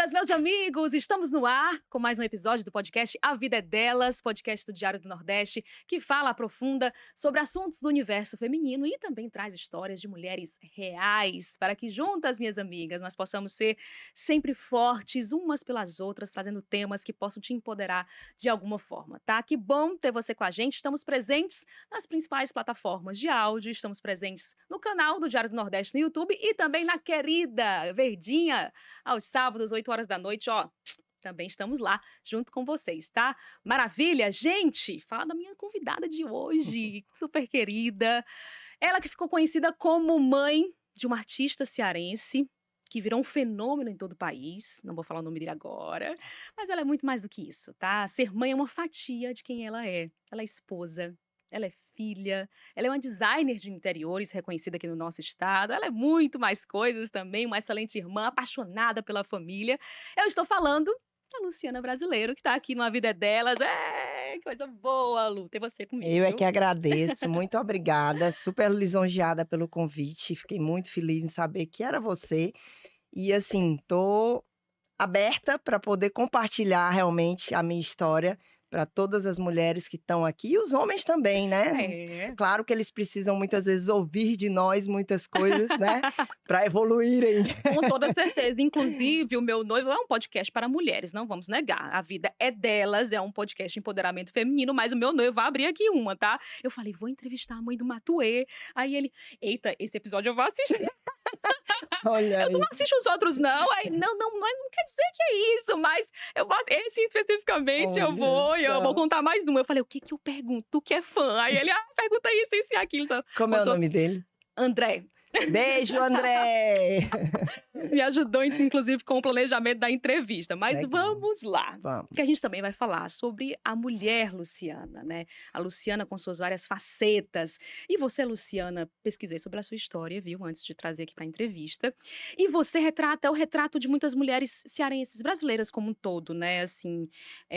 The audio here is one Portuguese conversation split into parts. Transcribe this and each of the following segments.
amigas, meus amigos, estamos no ar com mais um episódio do podcast A Vida é Delas, podcast do Diário do Nordeste, que fala, aprofunda sobre assuntos do universo feminino e também traz histórias de mulheres reais, para que juntas, minhas amigas, nós possamos ser sempre fortes umas pelas outras, trazendo temas que possam te empoderar de alguma forma, tá? Que bom ter você com a gente, estamos presentes nas principais plataformas de áudio, estamos presentes no canal do Diário do Nordeste no YouTube e também na querida Verdinha, aos sábados, 8 horas da noite, ó. Também estamos lá, junto com vocês, tá? Maravilha! Gente, fala da minha convidada de hoje, super querida. Ela que ficou conhecida como mãe de uma artista cearense, que virou um fenômeno em todo o país. Não vou falar o nome dele agora, mas ela é muito mais do que isso, tá? Ser mãe é uma fatia de quem ela é. Ela é esposa, ela é filha, ela é uma designer de interiores reconhecida aqui no nosso estado, ela é muito mais coisas também, uma excelente irmã, apaixonada pela família. Eu estou falando da Luciana Brasileiro, que está aqui no A Vida é Delas. É, que coisa boa, Lu, ter você comigo, Eu é viu? que agradeço, muito obrigada, super lisonjeada pelo convite, fiquei muito feliz em saber que era você. E assim, tô aberta para poder compartilhar realmente a minha história para todas as mulheres que estão aqui e os homens também, né? É. Claro que eles precisam muitas vezes ouvir de nós muitas coisas, né? Para evoluírem. Com toda certeza. Inclusive, o Meu Noivo é um podcast para mulheres, não vamos negar. A Vida é Delas, é um podcast de empoderamento feminino, mas o Meu Noivo vai abrir aqui uma, tá? Eu falei, vou entrevistar a mãe do Matuê. Aí ele, eita, esse episódio eu vou assistir. Olha Tu aí. não assiste os outros, não? Aí, não quer dizer que é isso, mas eu vou, esse especificamente eu Olha vou só. contar mais um. Eu falei, o que que eu pergunto? Tu que é fã? Aí ele, pergunta isso e aquilo. Então, Como é o botou nome dele? André. Beijo, André! Me ajudou, inclusive, com o planejamento da entrevista. Mas Legal. vamos lá. Vamos. Porque a gente também vai falar sobre a mulher Luciana, né? A Luciana com suas várias facetas. E você, Luciana, pesquisei sobre a sua história, viu? Antes de trazer aqui para a entrevista. E você retrata, é o retrato de muitas mulheres cearenses, brasileiras como um todo, né? Assim,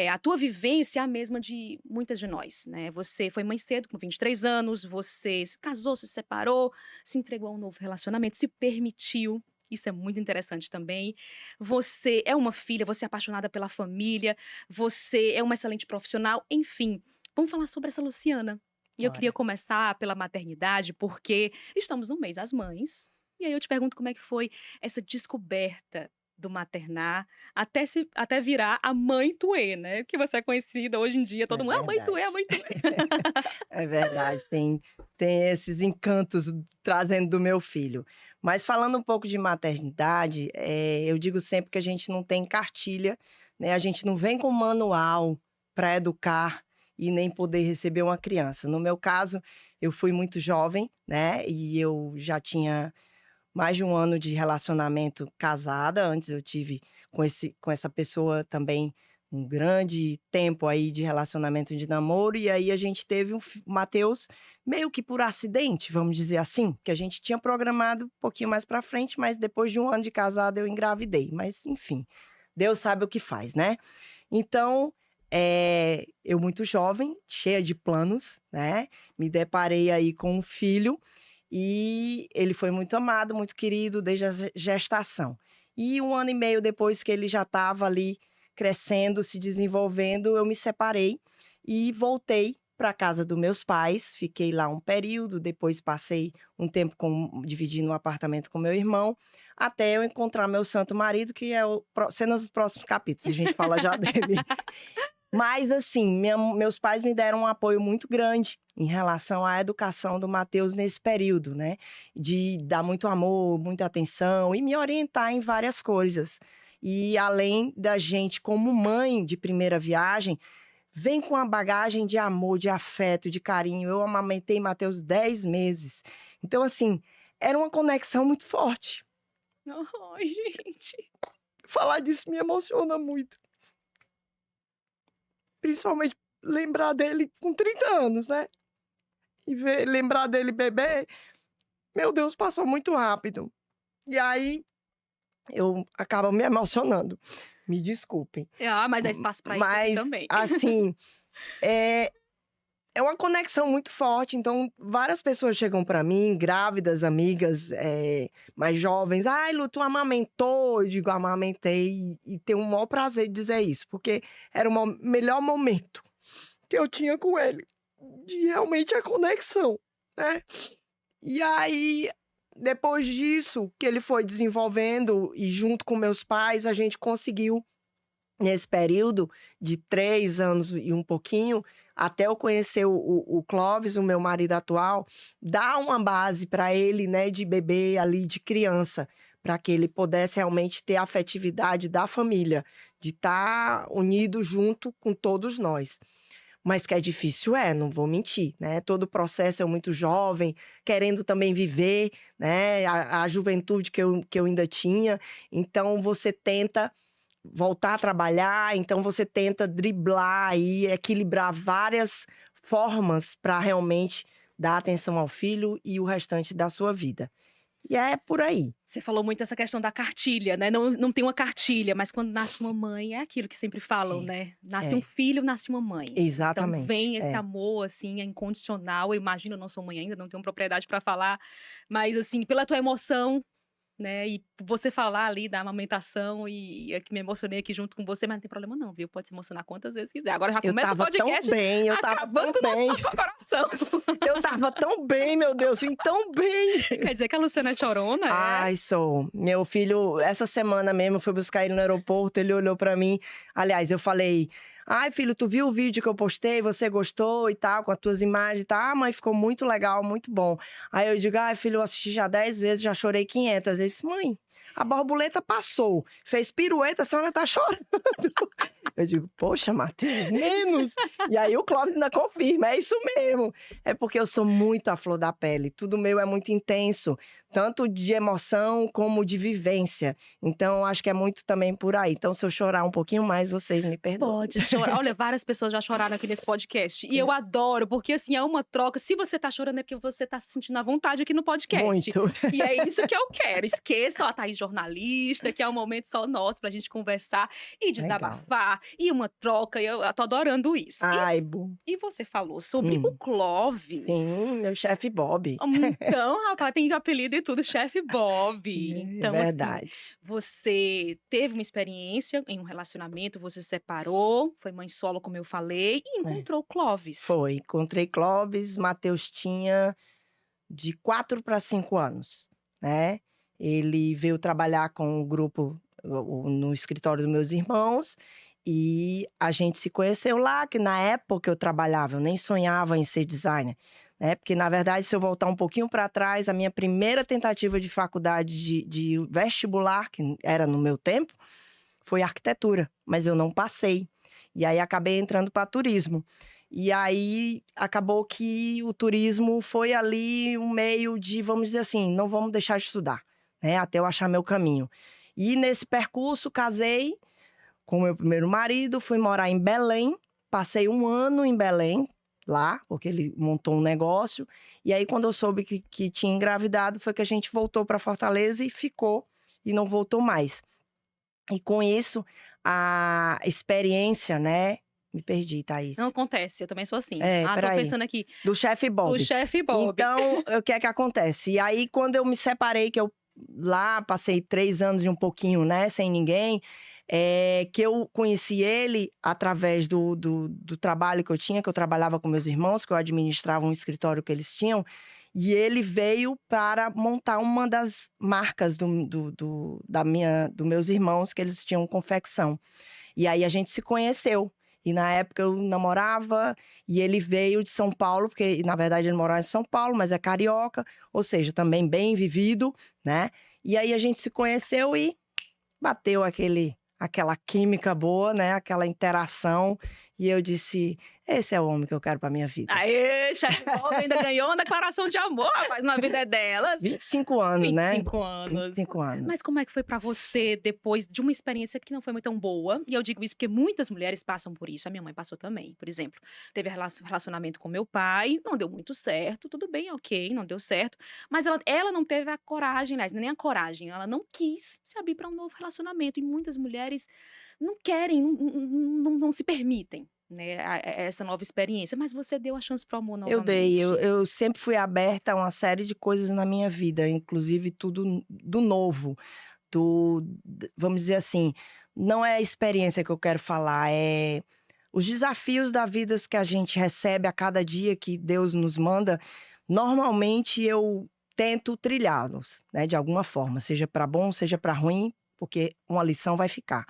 a tua vivência é a mesma de muitas de nós, né? Você foi mãe cedo, com 23 anos, você se casou, se separou, se entregou a um novo relacionamento, se permitiu. Isso é muito interessante também. Você é uma filha, você é apaixonada pela família, você é uma excelente profissional, enfim. Vamos falar sobre essa Luciana. E eu Bora. queria começar pela maternidade, porque estamos no mês das mães. E aí eu te pergunto como é que foi essa descoberta do maternar até virar a mãe Tuê, né? Que você é conhecida hoje em dia, todo É mundo, a mãe Tuê, a verdade. mãe Tuê. É verdade, tem esses encantos trazendo do meu filho. Mas falando um pouco de maternidade, eu digo sempre que a gente não tem cartilha, né? A gente não vem com manual para educar e nem poder receber uma criança. No meu caso, eu fui muito jovem, né? E eu já tinha mais de um ano de relacionamento casada. Antes eu tive com essa pessoa também um grande tempo aí de relacionamento de namoro, e aí a gente teve o Matheus meio que por acidente, vamos dizer assim, que a gente tinha programado um pouquinho mais para frente, mas depois de um ano de casada eu engravidei. Mas enfim, Deus sabe o que faz, né? Então, eu muito jovem, cheia de planos, né? Me deparei aí com um filho, e ele foi muito amado, muito querido desde a gestação. E um ano e meio depois que ele já estava ali crescendo, se desenvolvendo, eu me separei e voltei para a casa dos meus pais. Fiquei lá um período, depois passei um tempo dividindo um apartamento com meu irmão, até eu encontrar meu santo marido, que é cenas dos próximos capítulos, a gente fala já dele. Mas, assim, meus pais me deram um apoio muito grande em relação à educação do Matheus nesse período, né? De dar muito amor, muita atenção e me orientar em várias coisas. E além da gente, como mãe de primeira viagem, vem com uma bagagem de amor, de afeto, de carinho. Eu amamentei Matheus 10 meses. Então, assim, era uma conexão muito forte. Ai, gente. Falar disso me emociona muito. Principalmente lembrar dele com 30 anos, né? E lembrar dele bebê, meu Deus, passou muito rápido. E aí, eu acabo me emocionando. Me desculpem. Mas há espaço para isso aqui Mas, também. assim, é uma conexão muito forte. Então, várias pessoas chegam para mim, grávidas, amigas mais jovens. Ai, Lu, tu amamentou? Eu digo, amamentei. E tenho o maior prazer de dizer isso, porque era o melhor momento que eu tinha com ele, de realmente a conexão, né? E aí, depois disso, que ele foi desenvolvendo, e junto com meus pais, a gente conseguiu, nesse período de 3 anos e um pouquinho, até eu conhecer o Clóvis, o meu marido atual, dar uma base para ele, né, de bebê ali, de criança, para que ele pudesse realmente ter a afetividade da família, de estar unido junto com todos nós. Mas que é difícil, não vou mentir, né? Todo o processo é muito jovem, querendo também viver, né? A juventude que eu ainda tinha. Então, você tenta voltar a trabalhar, então você tenta driblar e equilibrar várias formas para realmente dar atenção ao filho e o restante da sua vida. E é por aí. Você falou muito dessa questão da cartilha, né? Não tem uma cartilha, mas quando nasce uma mãe, é aquilo que sempre falam, É, né? Nasce um é. filho, nasce uma mãe. Então Exatamente. vem esse amor, assim, é incondicional. Eu imagino, eu não sou mãe ainda, não tenho propriedade para falar, mas assim, pela tua emoção, né? E você falar ali da amamentação e é que me emocionei aqui junto com você, mas não tem problema não, viu? Pode se emocionar quantas vezes quiser. Agora já Eu começa o tava tão podcast bem, eu tava acabando tão com o bem. nosso coração. Eu tava tão bem, meu Deus, vim tão bem. Quer dizer que a Luciana é chorona, é? Ai, sou. Meu filho, essa semana mesmo, eu fui buscar ele no aeroporto, ele olhou pra mim. Aliás, eu falei: ai, filho, tu viu o vídeo que eu postei? Você gostou e tal, com as tuas imagens e tal? Ah, mãe, ficou muito legal, muito bom. Aí eu digo: ai, filho, eu assisti já 10 vezes, já chorei 500. Ele disse: mãe, a borboleta passou, fez pirueta, a senhora tá chorando. Eu digo: poxa, Matheus, menos. E aí o Clóvis ainda confirma, é isso mesmo. É porque eu sou muito à flor da pele, tudo meu é muito intenso, tanto de emoção como de vivência. Então, acho que é muito também por aí. Então, se eu chorar um pouquinho mais, vocês me perdoem. Pode chorar. Olha, várias pessoas já choraram aqui nesse podcast. E eu adoro, porque assim, é uma troca. Se você tá chorando, é porque você tá se sentindo à vontade aqui no podcast. Muito. E é isso que eu quero. Esqueça a Thaís jornalista, que é um momento só nosso pra gente conversar e desabafar. E uma troca. E eu tô adorando isso. Ai, bom. E você falou sobre o Clóvis. Sim, meu chefe Bob. Então, rapaz, tem apelido e tudo, chefe Bob. Então, É verdade. assim, você teve uma experiência em um relacionamento, você se separou, foi mãe solo, como eu falei, e encontrou o Clóvis. Foi, encontrei Clóvis, Matheus tinha de 4 para 5 anos, né? Ele veio trabalhar com o grupo no escritório dos meus irmãos e a gente se conheceu lá, que na época eu trabalhava, eu nem sonhava em ser designer, né? Porque, na verdade, se eu voltar um pouquinho para trás, a minha primeira tentativa de faculdade de vestibular, que era no meu tempo, foi arquitetura, mas eu não passei. E aí acabei entrando para turismo. E aí acabou que o turismo foi ali um meio de, vamos dizer assim, não vamos deixar de estudar, né? Até eu achar meu caminho. E nesse percurso casei com meu primeiro marido, fui morar em Belém, passei 1 ano em Belém, lá, porque ele montou um negócio. E aí quando eu soube que tinha engravidado, foi que a gente voltou para Fortaleza e ficou, e não voltou mais. E com isso, a experiência, né? Me perdi, Thaís. Não acontece, eu também sou assim. Tô peraí. pensando aqui. Do chefe Bob. O chefe Bob. Então, o que é que acontece? E aí, quando eu me separei, que eu lá passei 3 anos e um pouquinho, né? Sem ninguém, que eu conheci ele através do trabalho que eu tinha, que eu trabalhava com meus irmãos, que eu administrava um escritório que eles tinham. E ele veio para montar uma das marcas dos meus irmãos, que eles tinham confecção. E aí a gente se conheceu. E na época eu namorava, e ele veio de São Paulo, porque na verdade ele morava em São Paulo, mas é carioca, ou seja, também bem vivido, né? E aí a gente se conheceu e bateu aquela química boa, né? Aquela interação. E eu disse: esse é o homem que eu quero pra minha vida. Aê, chefe Bob ainda ganhou uma declaração de amor, rapaz, na vida é delas. 25 anos, né? 25 anos. 25 anos. Mas como é que foi pra você depois de uma experiência que não foi muito tão boa? E eu digo isso porque muitas mulheres passam por isso. A minha mãe passou também, por exemplo. Teve relacionamento com meu pai, não deu muito certo, tudo bem, ok, não deu certo. Mas ela não teve a coragem, aliás, nem a coragem, ela não quis se abrir pra um novo relacionamento. E muitas mulheres não querem, não se permitem. né, essa nova experiência, mas você deu a chance para o amor Eu dei, novamente. eu sempre fui aberta a uma série de coisas na minha vida, inclusive tudo do novo, vamos dizer assim, não é a experiência que eu quero falar, é os desafios da vida que a gente recebe a cada dia que Deus nos manda. Normalmente eu tento trilhá-los, né, de alguma forma, seja para bom, seja para ruim, porque uma lição vai ficar.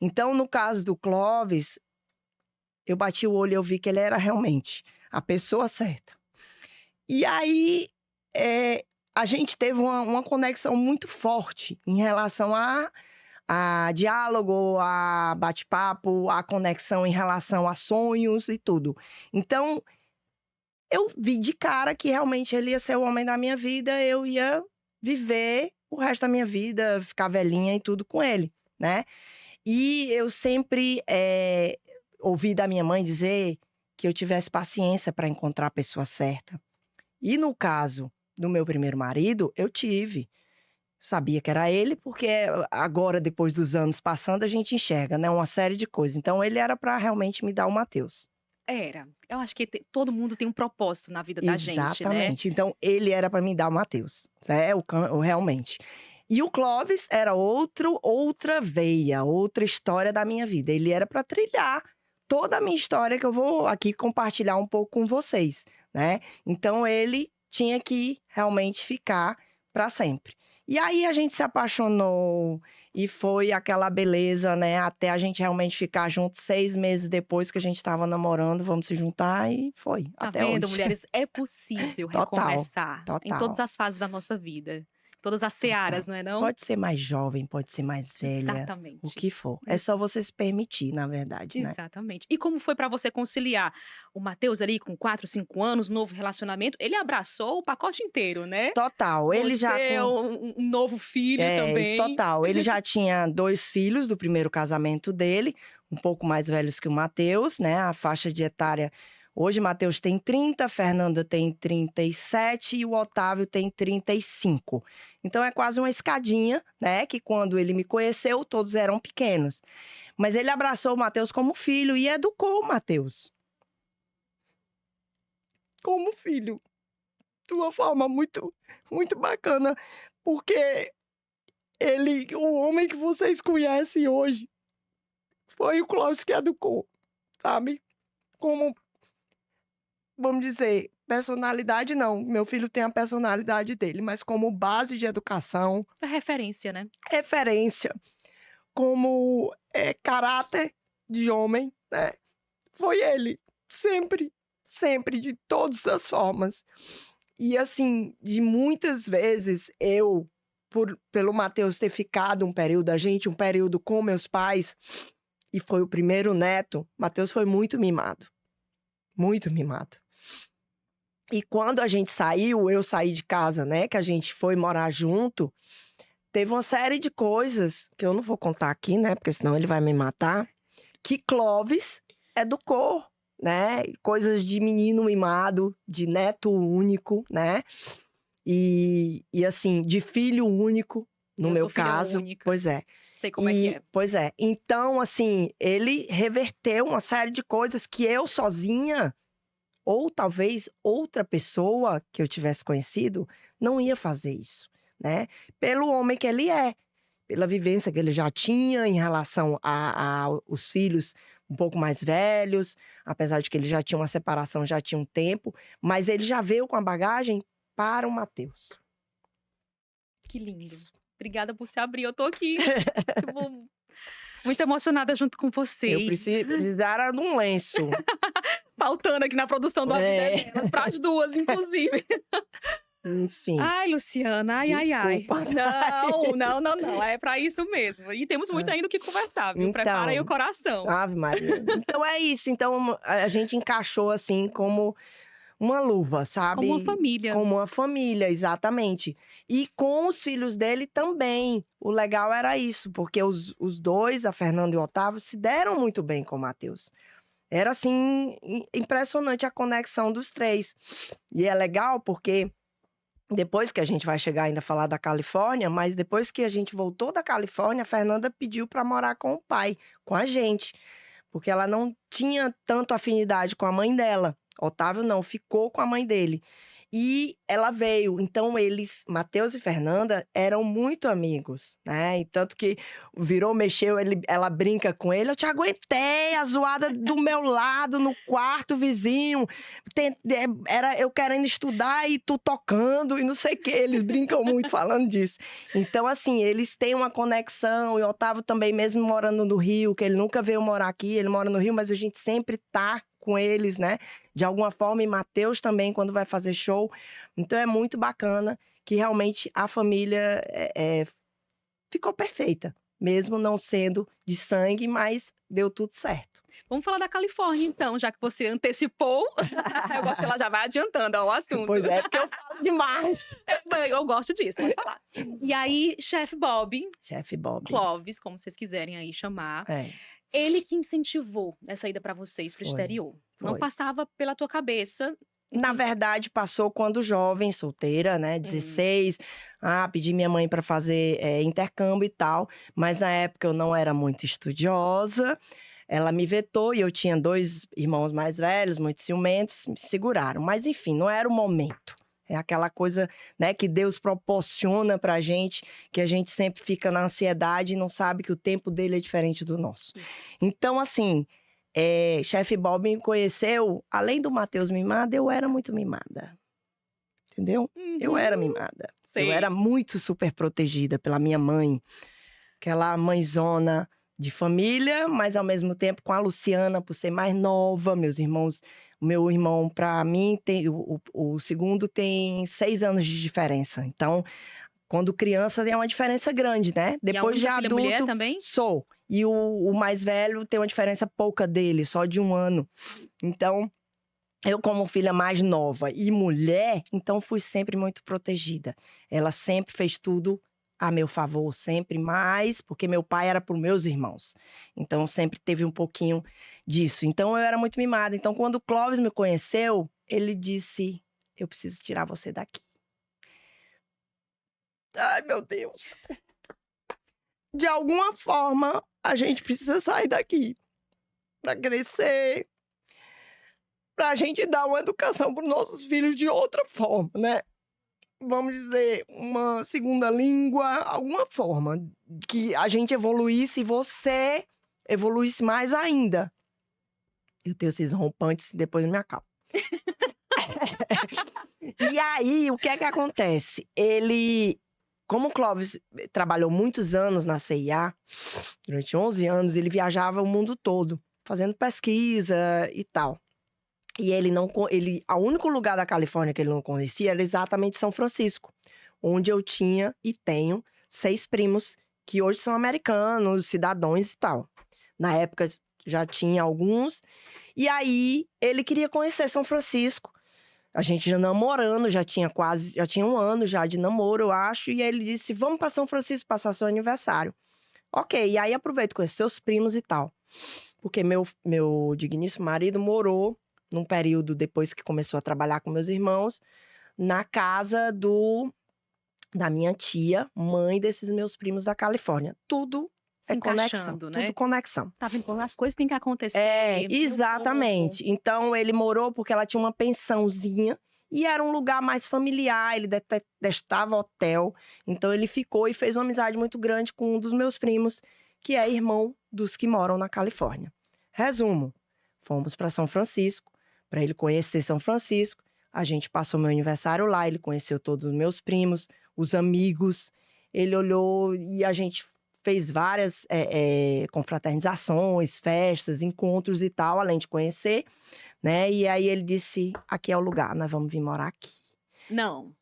Então, no caso do Clóvis, eu bati o olho e eu vi que ele era realmente a pessoa certa. E aí, a gente teve uma conexão muito forte em relação a diálogo, a bate-papo, a conexão em relação a sonhos e tudo. Então, eu vi de cara que realmente ele ia ser o homem da minha vida, eu ia viver o resto da minha vida, ficar velhinha e tudo com ele, né? E eu sempre ouvi da minha mãe dizer que eu tivesse paciência para encontrar a pessoa certa. E no caso do meu primeiro marido, eu tive. Sabia que era ele, porque agora, depois dos anos passando, a gente enxerga, né, uma série de coisas. Então, ele era para realmente me dar o Matheus. Era. Eu acho que todo mundo tem um propósito na vida da gente, né. Exatamente. Então, ele era para me dar o Matheus. Realmente. E o Clóvis era outra veia, outra história da minha vida. Ele era para trilhar toda a minha história que eu vou aqui compartilhar um pouco com vocês, né. Então, ele tinha que realmente ficar para sempre. E aí a gente se apaixonou e foi aquela beleza, né? Até a gente realmente ficar junto 6 meses depois que a gente estava namorando, vamos se juntar e foi, Tá até vendo, hoje. mulheres? É possível Total, recomeçar em todas total, as fases da nossa vida, todas as total. searas, não é não? Pode ser mais jovem, pode ser mais velha, o Exatamente. que for. É só você se permitir, na verdade, né? Exatamente. E como foi para você conciliar o Matheus ali com 4, 5 anos, novo relacionamento, ele abraçou o pacote inteiro, né? Total, ele já Você, com um novo filho também. total. Ele já tinha 2 filhos do primeiro casamento dele, um pouco mais velhos que o Matheus, né, a faixa de etária hoje Matheus tem 30, Fernanda tem 37 e o Otávio tem 35. Então é quase uma escadinha, né, que quando ele me conheceu todos eram pequenos. Mas ele abraçou o Matheus como filho e educou o Matheus como filho, de uma forma muito, muito bacana, porque o homem que vocês conhecem hoje, foi o Clóvis que educou, sabe? Como, vamos dizer, personalidade não, meu filho tem a personalidade dele, mas como base de educação, É referência, né? referência, como caráter de homem, né? Foi ele, sempre, sempre, de todas as formas. E assim, de muitas vezes pelo Matheus ter ficado um período, um período com meus pais, e foi o primeiro neto, Matheus foi muito mimado. Muito mimado. E quando a gente saiu, eu saí de casa, né, que a gente foi morar junto, teve uma série de coisas, que eu não vou contar aqui, né, porque senão ele vai me matar, que Clóvis educou, né, coisas de menino mimado, de neto único, né, e assim, de filho único, no Eu meu sou filha caso. única. Pois é. Sei como é que é. Pois é. Então, assim, ele reverteu uma série de coisas que eu sozinha, ou talvez outra pessoa que eu tivesse conhecido, não ia fazer isso, né? Pelo homem que ele é, pela vivência que ele já tinha em relação aos filhos um pouco mais velhos, apesar de que ele já tinha uma separação, já tinha um tempo, mas ele já veio com a bagagem para o Matheus. Que lindo. Obrigada por se abrir, eu tô aqui, tipo, muito emocionada junto com você. Eu precisara de um lenço. Faltando aqui na produção do A Vida é Delas, para as duas, inclusive. Enfim. Ai, Luciana, ai, ai, ai. Desculpa. Não, é para isso mesmo. E temos muito ainda o que conversar, viu? Prepara aí o coração. Ave Maria. Então é isso, então a gente encaixou assim como uma luva, sabe? Como uma família. Como uma família, exatamente. E com os filhos dele também. O legal era isso, porque os dois, a Fernanda e o Otávio, se deram muito bem com o Matheus. Era, assim, impressionante a conexão dos três. E é legal porque depois que a gente vai chegar ainda a falar da Califórnia, mas depois que a gente voltou da Califórnia, a Fernanda pediu para morar com o pai, com a gente. porque ela não tinha tanto afinidade com a mãe dela. Otávio não, ficou com a mãe dele. E ela veio, então eles, Matheus e Fernanda, eram muito amigos, né? E tanto que virou, mexeu, ela brinca com ele, eu te aguentei, a zoada do meu lado, no quarto vizinho, era eu querendo estudar e tu tocando, e não sei o que, eles brincam muito falando disso. Então, assim, eles têm uma conexão, e o Otávio também, mesmo morando no Rio, que ele nunca veio morar aqui, ele mora no Rio, mas a gente sempre tá com eles, né? De alguma forma, e Matheus também, quando vai fazer show. Então, é muito bacana que realmente a família ficou perfeita. Mesmo não sendo de sangue, mas deu tudo certo. Vamos falar da Califórnia, então, já que você antecipou. Eu gosto que ela já vai adiantando ó, o assunto. Pois é, porque eu falo demais. Eu gosto disso, pode falar. E aí, chefe Bob, Chefe Bob. Clóvis, como vocês quiserem aí chamar, É, ele que incentivou essa ida para vocês para o Foi, exterior. Não foi. passava pela tua cabeça. Na verdade, passou quando jovem, solteira, né? 16. Pedi minha mãe para fazer intercâmbio e tal. Mas na época eu não era muito estudiosa. Ela me vetou e eu tinha 2 irmãos mais velhos, muito ciumentos, me seguraram. Mas enfim, não era o momento. É aquela coisa, né, que Deus proporciona pra gente, que a gente sempre fica na ansiedade e não sabe que o tempo dele é diferente do nosso. Então, assim, chefe Bob me conheceu, além do Matheus mimada, eu era muito mimada. Entendeu? Eu era mimada. Sei. Eu era muito super protegida pela minha mãe. Aquela mãezona de família, mas ao mesmo tempo com a Luciana, por ser mais nova, meus irmãos. O meu irmão, para mim, o segundo tem 6 anos de diferença. Então, quando criança, é uma diferença grande, né? Depois de e a única filha adulto, mulher também? sou. E o mais velho tem uma diferença pouca dele, só de 1 ano. Então, eu como filha mais nova e mulher, então fui sempre muito protegida. Ela sempre fez tudo a meu favor, sempre mais, porque meu pai era para os meus irmãos. Então, sempre teve um pouquinho disso. Então, eu era muito mimada. Então, quando o Clóvis me conheceu, ele disse, eu preciso tirar você daqui. Ai, meu Deus. De alguma forma, a gente precisa sair daqui para crescer, para a gente dar uma educação para os nossos filhos de outra forma, né? Vamos dizer, uma segunda língua, alguma forma que a gente evoluísse e você evoluísse mais ainda. Eu tenho esses rompantes, depois eu me acalmo. E aí, o que é que acontece? Como o Clóvis trabalhou muitos anos na CIA, durante 11 anos, ele viajava o mundo todo, fazendo pesquisa e tal. E o único lugar da Califórnia que ele não conhecia era exatamente São Francisco, onde eu tinha e tenho 6 primos que hoje são americanos, cidadãos e tal. Na época já tinha alguns. E aí ele queria conhecer São Francisco. A gente já namorando, já tinha 1 ano já de namoro, eu acho. E aí ele disse, vamos para São Francisco passar seu aniversário. Ok, e aí aproveito conhecer seus primos e tal. Porque meu digníssimo marido morou num período depois que começou a trabalhar com meus irmãos, na casa da minha tia, mãe desses meus primos da Califórnia. Tudo Se conexão, encaixando, né? tudo conexão. Tá vendo como as coisas têm que acontecer. Exatamente. Então, ele morou porque ela tinha uma pensãozinha e era um lugar mais familiar, ele detestava hotel. Então, ele ficou e fez uma amizade muito grande com um dos meus primos, que é irmão dos que moram na Califórnia. Resumo, fomos para São Francisco, para ele conhecer São Francisco. A gente passou meu aniversário lá, ele conheceu todos os meus primos, os amigos. Ele olhou e a gente fez várias confraternizações, festas, encontros e tal, além de conhecer, né? E aí ele disse, aqui é o lugar, nós vamos vir morar aqui. Não.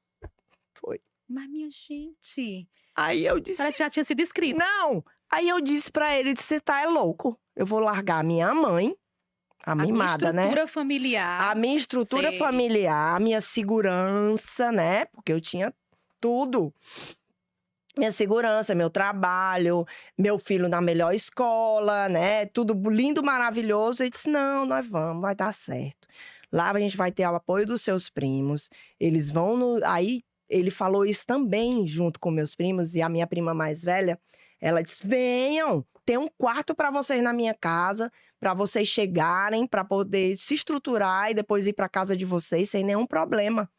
Foi. Mas, minha gente... Aí eu disse... Parece que já tinha sido escrito. Não! Aí eu disse pra ele, você tá louco. Eu vou largar a minha mãe, a mimada, né? A minha estrutura familiar. A minha estrutura familiar, a minha segurança, né? Porque eu tinha tudo. Minha segurança, meu trabalho, meu filho na melhor escola, né? Tudo lindo, maravilhoso. Ele disse, não, nós vamos, vai dar certo. Lá a gente vai ter o apoio dos seus primos. Eles vão Aí ele falou isso também junto com meus primos. E a minha prima mais velha, ela disse, venham, tem um quarto para vocês na minha casa, para vocês chegarem, para poder se estruturar e depois ir para casa de vocês sem nenhum problema.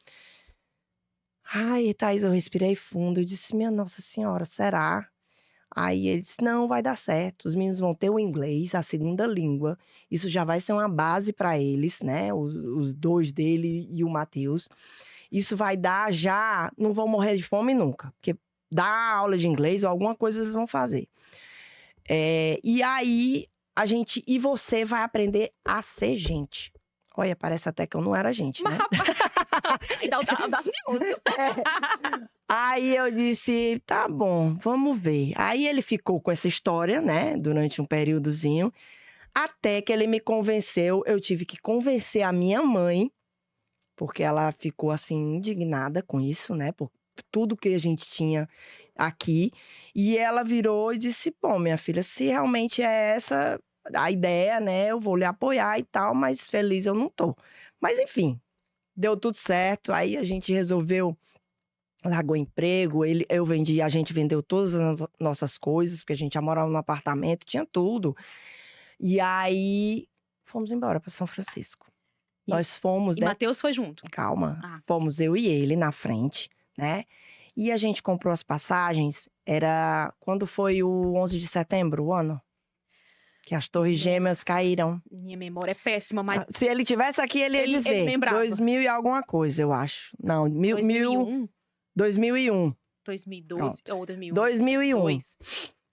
Ai, Thaís, eu respirei fundo. Eu disse, minha Nossa Senhora, será? Aí ele disse, não, vai dar certo. Os meninos vão ter o inglês, a segunda língua. Isso já vai ser uma base para eles, né? Os dois dele e o Matheus. Isso vai dar já... Não vão morrer de fome nunca. Porque dar aula de inglês ou alguma coisa eles vão fazer. E aí, e você vai aprender a ser gente. Olha, parece até que eu não era gente, né? Aí eu disse, tá bom, vamos ver. Aí ele ficou com essa história, né, durante um períodozinho, até que ele me convenceu. Eu tive que convencer a minha mãe, porque ela ficou assim indignada com isso, né, por tudo que a gente tinha aqui. E ela virou e disse, bom, minha filha, se realmente é essa a ideia, né, eu vou lhe apoiar e tal, mas feliz eu não tô. Mas enfim, deu tudo certo. Aí a gente resolveu, largou emprego, a gente vendeu todas as nossas coisas, porque a gente já morava num apartamento, tinha tudo. E aí fomos embora para São Francisco. Nós fomos, E né? Matheus foi junto? Calma. Fomos eu e ele na frente, né? E a gente comprou as passagens, quando foi o 11 de setembro, o ano? Que as Torres Gêmeas caíram. Minha memória é péssima, mas... Se ele tivesse aqui, ele ia dizer. Ele lembrava. 2000 e alguma coisa, eu acho. Não, 2001? 2001. 2012 ou 2001? 2001.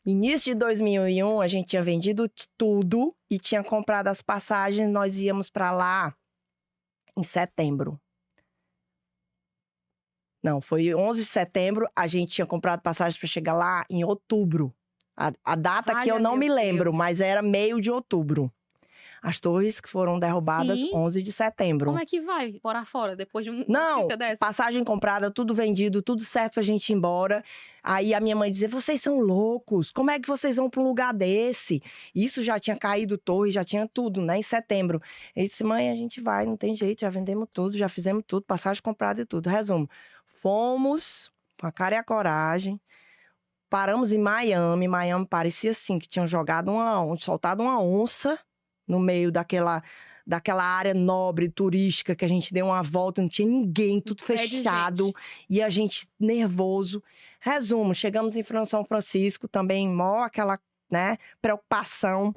Início de 2001, a gente tinha vendido tudo e tinha comprado as passagens. Nós íamos para lá em setembro. Não, foi 11 de setembro. A gente tinha comprado passagens para chegar lá em outubro. A data que eu não me lembro, mas era meio de outubro. As torres que foram derrubadas 11 de setembro. Como é que vai morar fora depois de uma notícia dessa? Passagem comprada, tudo vendido, tudo certo pra gente ir embora. Aí a minha mãe dizia, vocês são loucos, como é que vocês vão pra um lugar desse? Isso já tinha caído torre, já tinha tudo, né, em setembro. Eu disse, mãe, a gente vai, não tem jeito, já vendemos tudo, já fizemos tudo, passagem comprada e tudo. Resumo, fomos com a cara e a coragem. Paramos em Miami. Miami parecia assim, que tinham soltado uma onça no meio daquela área nobre, turística, que a gente deu uma volta, não tinha ninguém, tudo fechado. E a gente nervoso. Resumo, chegamos em São Francisco, também mó aquela, né, preocupação.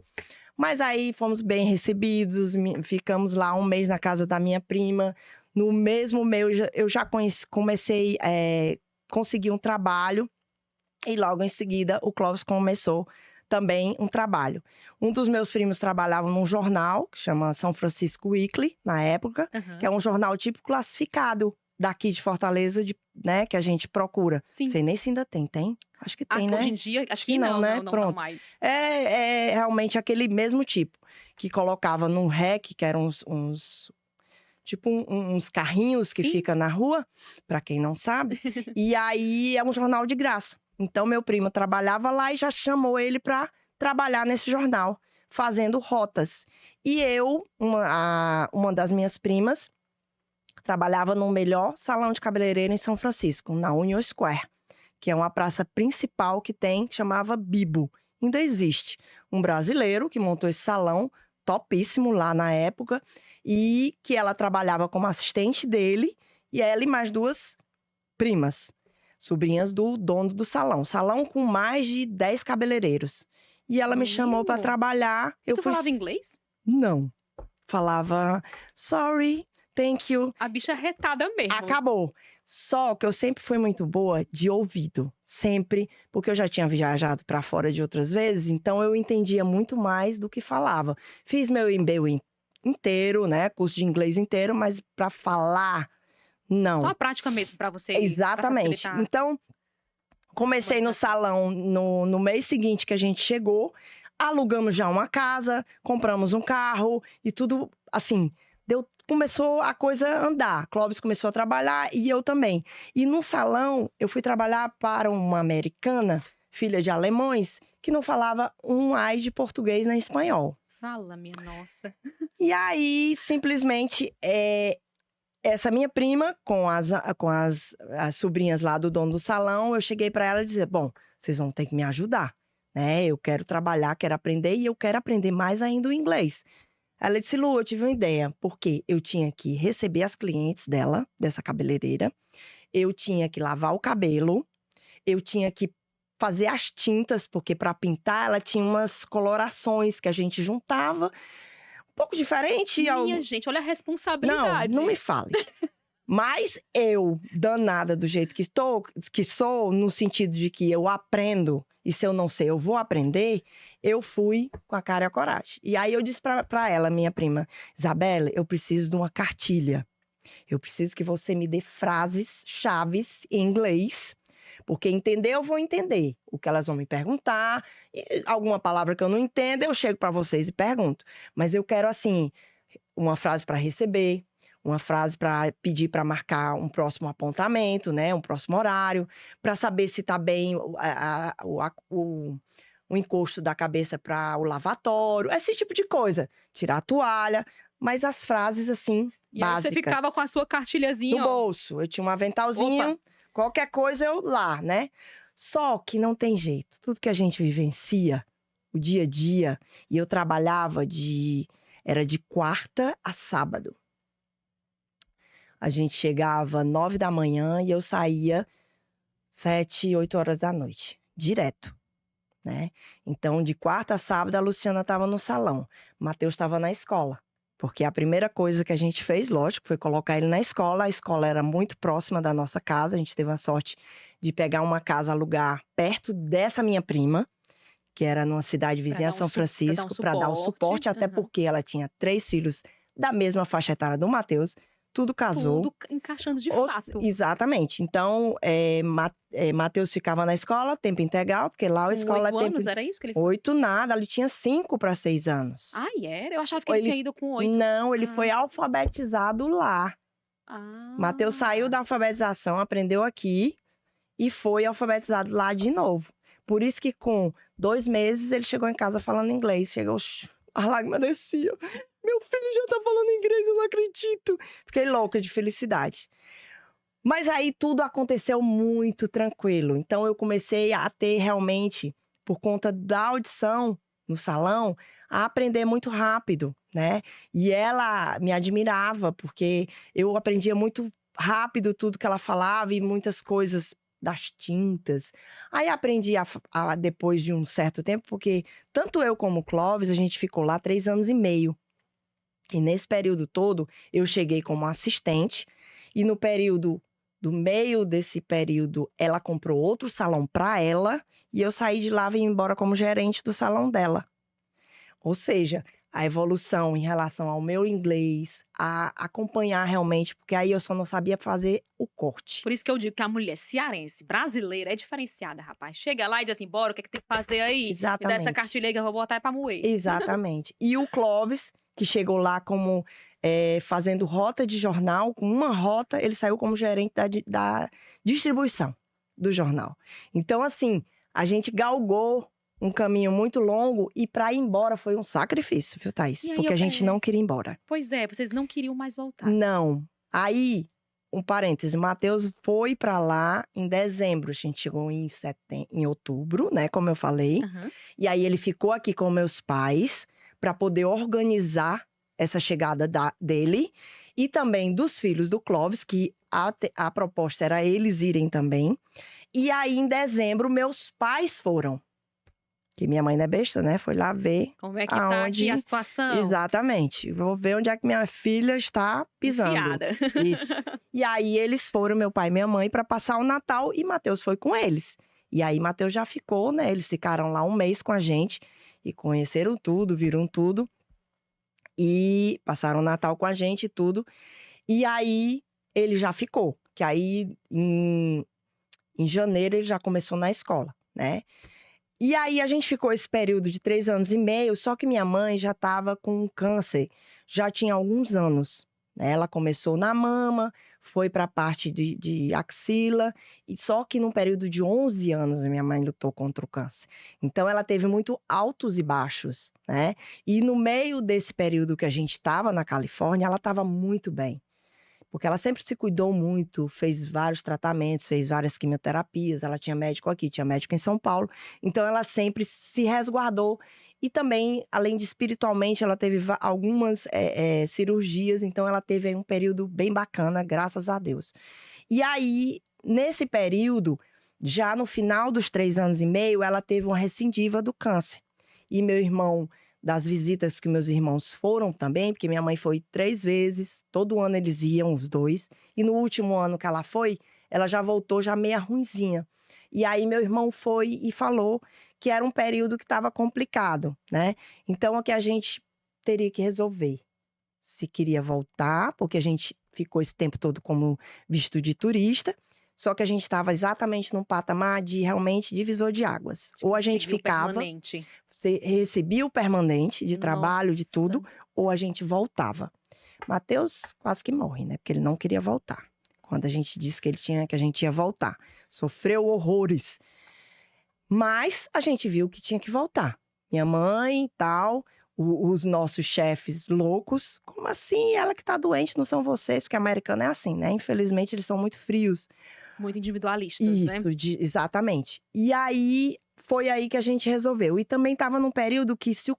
Mas aí fomos bem recebidos, ficamos lá um mês na casa da minha prima. No mesmo mês, eu já comecei a conseguir um trabalho. E logo em seguida, o Clóvis começou também um trabalho. Um dos meus primos trabalhava num jornal, que chama São Francisco Weekly, na época, que é um jornal tipo classificado daqui de Fortaleza, né, que a gente procura. Sim. Sei nem se ainda tem? Acho que tem, né? Hoje em dia, acho que não, né? Pronto. Não mais. É realmente aquele mesmo tipo, que colocava num REC, que eram uns carrinhos que fica na rua, para quem não sabe. E aí é um jornal de graça. Então, meu primo trabalhava lá e já chamou ele para trabalhar nesse jornal, fazendo rotas. E eu, uma das minhas primas, trabalhava no melhor salão de cabeleireiro em São Francisco, na Union Square, que é uma praça principal que chamava Bibo. Ainda existe um brasileiro que montou esse salão, topíssimo lá na época, e que ela trabalhava como assistente dele, e ela e mais duas primas, sobrinhas do dono do salão. Salão com mais de 10 cabeleireiros. E ela me chamou para trabalhar. Tu falava inglês? Não. Falava, sorry, thank you. A bicha é retada mesmo. Acabou. Só que eu sempre fui muito boa de ouvido. Sempre. Porque eu já tinha viajado para fora de outras vezes. Então, eu entendia muito mais do que falava. Fiz meu MBA inteiro, né? Curso de inglês inteiro. Mas para falar... Não. Só a prática mesmo para você. Exatamente. Então, comecei no salão no mês seguinte que a gente chegou. Alugamos já uma casa, compramos um carro e tudo, assim, começou a coisa a andar. Clóvis começou a trabalhar e eu também. E no salão, eu fui trabalhar para uma americana, filha de alemães, que não falava um ai de português nem espanhol. Fala, minha nossa. E aí, simplesmente... Essa minha prima, com as sobrinhas lá do dono do salão, eu cheguei para ela e disse, bom, vocês vão ter que me ajudar, né? Eu quero trabalhar, quero aprender e eu quero aprender mais ainda o inglês. Ela disse, Lu, eu tive uma ideia, porque eu tinha que receber as clientes dela, dessa cabeleireira, eu tinha que lavar o cabelo, eu tinha que fazer as tintas, porque para pintar ela tinha umas colorações que a gente juntava, um pouco diferente. Minha gente, olha a Não, responsabilidade. não me fale. Mas eu, danada do jeito que sou, no sentido de que eu aprendo, e se eu não sei, eu vou aprender, eu fui com a cara e a coragem. E aí eu disse pra ela, minha prima, Isabela, eu preciso de uma cartilha. Eu preciso que você me dê frases chaves em inglês, porque entender eu vou entender o que elas vão me perguntar, e alguma palavra que eu não entendo, eu chego para vocês e pergunto. Mas eu quero, assim, uma frase para receber, uma frase para pedir para marcar um próximo apontamento, né? Um próximo horário, para saber se está bem o encosto da cabeça para o lavatório, esse tipo de coisa. Tirar a toalha, mas as frases, assim, E aí você básicas. ficava com a sua cartilhazinha, No ó. bolso. Eu tinha um aventalzinho, qualquer coisa eu lá, né? Só que não tem jeito. Tudo que a gente vivencia, o dia a dia, e eu trabalhava era de quarta a sábado. A gente chegava 9 da manhã e eu saía 7, 8 horas da noite. Direto, né? Então, de quarta a sábado, a Luciana estava no salão. O Matheus estava na escola. Porque a primeira coisa que a gente fez, lógico, foi colocar ele na escola. A escola era muito próxima da nossa casa. A gente teve a sorte de pegar uma casa, alugar perto dessa minha prima, que era numa cidade vizinha, São Francisco, para dar um suporte, até porque ela tinha 3 filhos da mesma faixa etária do Matheus. Tudo casou. Tudo encaixando de fato. Exatamente. Então, Matheus ficava na escola, tempo integral, porque lá a escola é tempo... 8 anos, era isso que ele foi? 8 nada, ele tinha 5 para 6 anos. Ai, era? Eu achava que ele tinha ido com 8. Não, ele foi alfabetizado lá. Matheus saiu da alfabetização, aprendeu aqui e foi alfabetizado lá de novo. Por isso que com 2 meses ele chegou em casa falando inglês. Chegou, a lágrima descia. Meu filho já tá falando inglês, eu não acredito. Fiquei louca de felicidade. Mas aí tudo aconteceu muito tranquilo. Então eu comecei a ter realmente, por conta da audição no salão, a aprender muito rápido, né? E ela me admirava, porque eu aprendia muito rápido tudo que ela falava e muitas coisas das tintas. Aí aprendi depois de um certo tempo, porque tanto eu como o Clóvis, a gente ficou lá 3 anos e meio. E nesse período todo, eu cheguei como assistente. E no período, do meio desse período, ela comprou outro salão para ela. E eu saí de lá e vim embora como gerente do salão dela. Ou seja, a evolução em relação ao meu inglês, a acompanhar realmente, porque aí eu só não sabia fazer o corte. Por isso que eu digo que a mulher cearense, brasileira, é diferenciada, rapaz. Chega lá e diz assim, bora, o que é que tem que fazer aí? Exatamente. Me dá essa cartilha aí que eu vou botar pra moer. Exatamente. E o Clóvis, que chegou lá como fazendo rota de jornal, com uma rota, ele saiu como gerente da distribuição do jornal. Então, assim, a gente galgou um caminho muito longo e para ir embora foi um sacrifício, viu, Thaís? Porque a gente não queria ir embora. Pois é, vocês não queriam mais voltar. Não. Aí, um parêntese, o Matheus foi para lá em dezembro. A gente chegou em outubro, né, como eu falei. E aí ele ficou aqui com meus pais para poder organizar essa chegada dele e também dos filhos do Clóvis, que a proposta era eles irem também. E aí, em dezembro, meus pais foram. Que minha mãe não é besta, né? Foi lá ver como é que tá aqui a situação. Exatamente. Vou ver onde é que minha filha está pisando. Enfiada. Isso. E aí, eles foram, meu pai e minha mãe, para passar o Natal e Matheus foi com eles. E aí, Matheus já ficou, né? Eles ficaram lá um mês com a gente e conheceram tudo, viram tudo. E passaram o Natal com a gente e tudo. E aí, ele já ficou. Que aí, em janeiro, ele já começou na escola, né? E aí, a gente ficou esse período de 3 anos e meio, só que minha mãe já estava com câncer, já tinha alguns anos. Né? Ela começou na mama, foi para a parte de axila, e só que num período de 11 anos a minha mãe lutou contra o câncer. Então, ela teve muito altos e baixos, né? E no meio desse período que a gente estava na Califórnia, ela estava muito bem. Porque ela sempre se cuidou muito, fez vários tratamentos, fez várias quimioterapias, ela tinha médico aqui, tinha médico em São Paulo. Então, ela sempre se resguardou. E também, além de espiritualmente, ela teve algumas cirurgias. Então, ela teve aí um período bem bacana, graças a Deus. E aí, nesse período, já no final dos 3 anos e meio, ela teve uma recidiva do câncer. E meu irmão, das visitas que meus irmãos foram também, porque minha mãe foi 3 vezes, todo ano eles iam, os 2. E no último ano que ela foi, ela já voltou já meia ruinzinha. E aí meu irmão foi e falou que era um período que estava complicado, né? Então, o que a gente teria que resolver? Se queria voltar, porque a gente ficou esse tempo todo como visto de turista, só que a gente estava exatamente num patamar de realmente divisor de águas. Ou a gente ficava, recebia o permanente de trabalho, de tudo, ou a gente voltava. Matheus quase que morre, né? Porque ele não queria voltar. Quando a gente disse que a gente ia voltar. Sofreu horrores. Mas a gente viu que tinha que voltar. Minha mãe e tal, os nossos chefes loucos. Como assim? Ela que tá doente, não são vocês? Porque americano é assim, né? Infelizmente, eles são muito frios. Muito individualistas, isso, né? Exatamente. E aí, foi aí que a gente resolveu. E também estava num período que se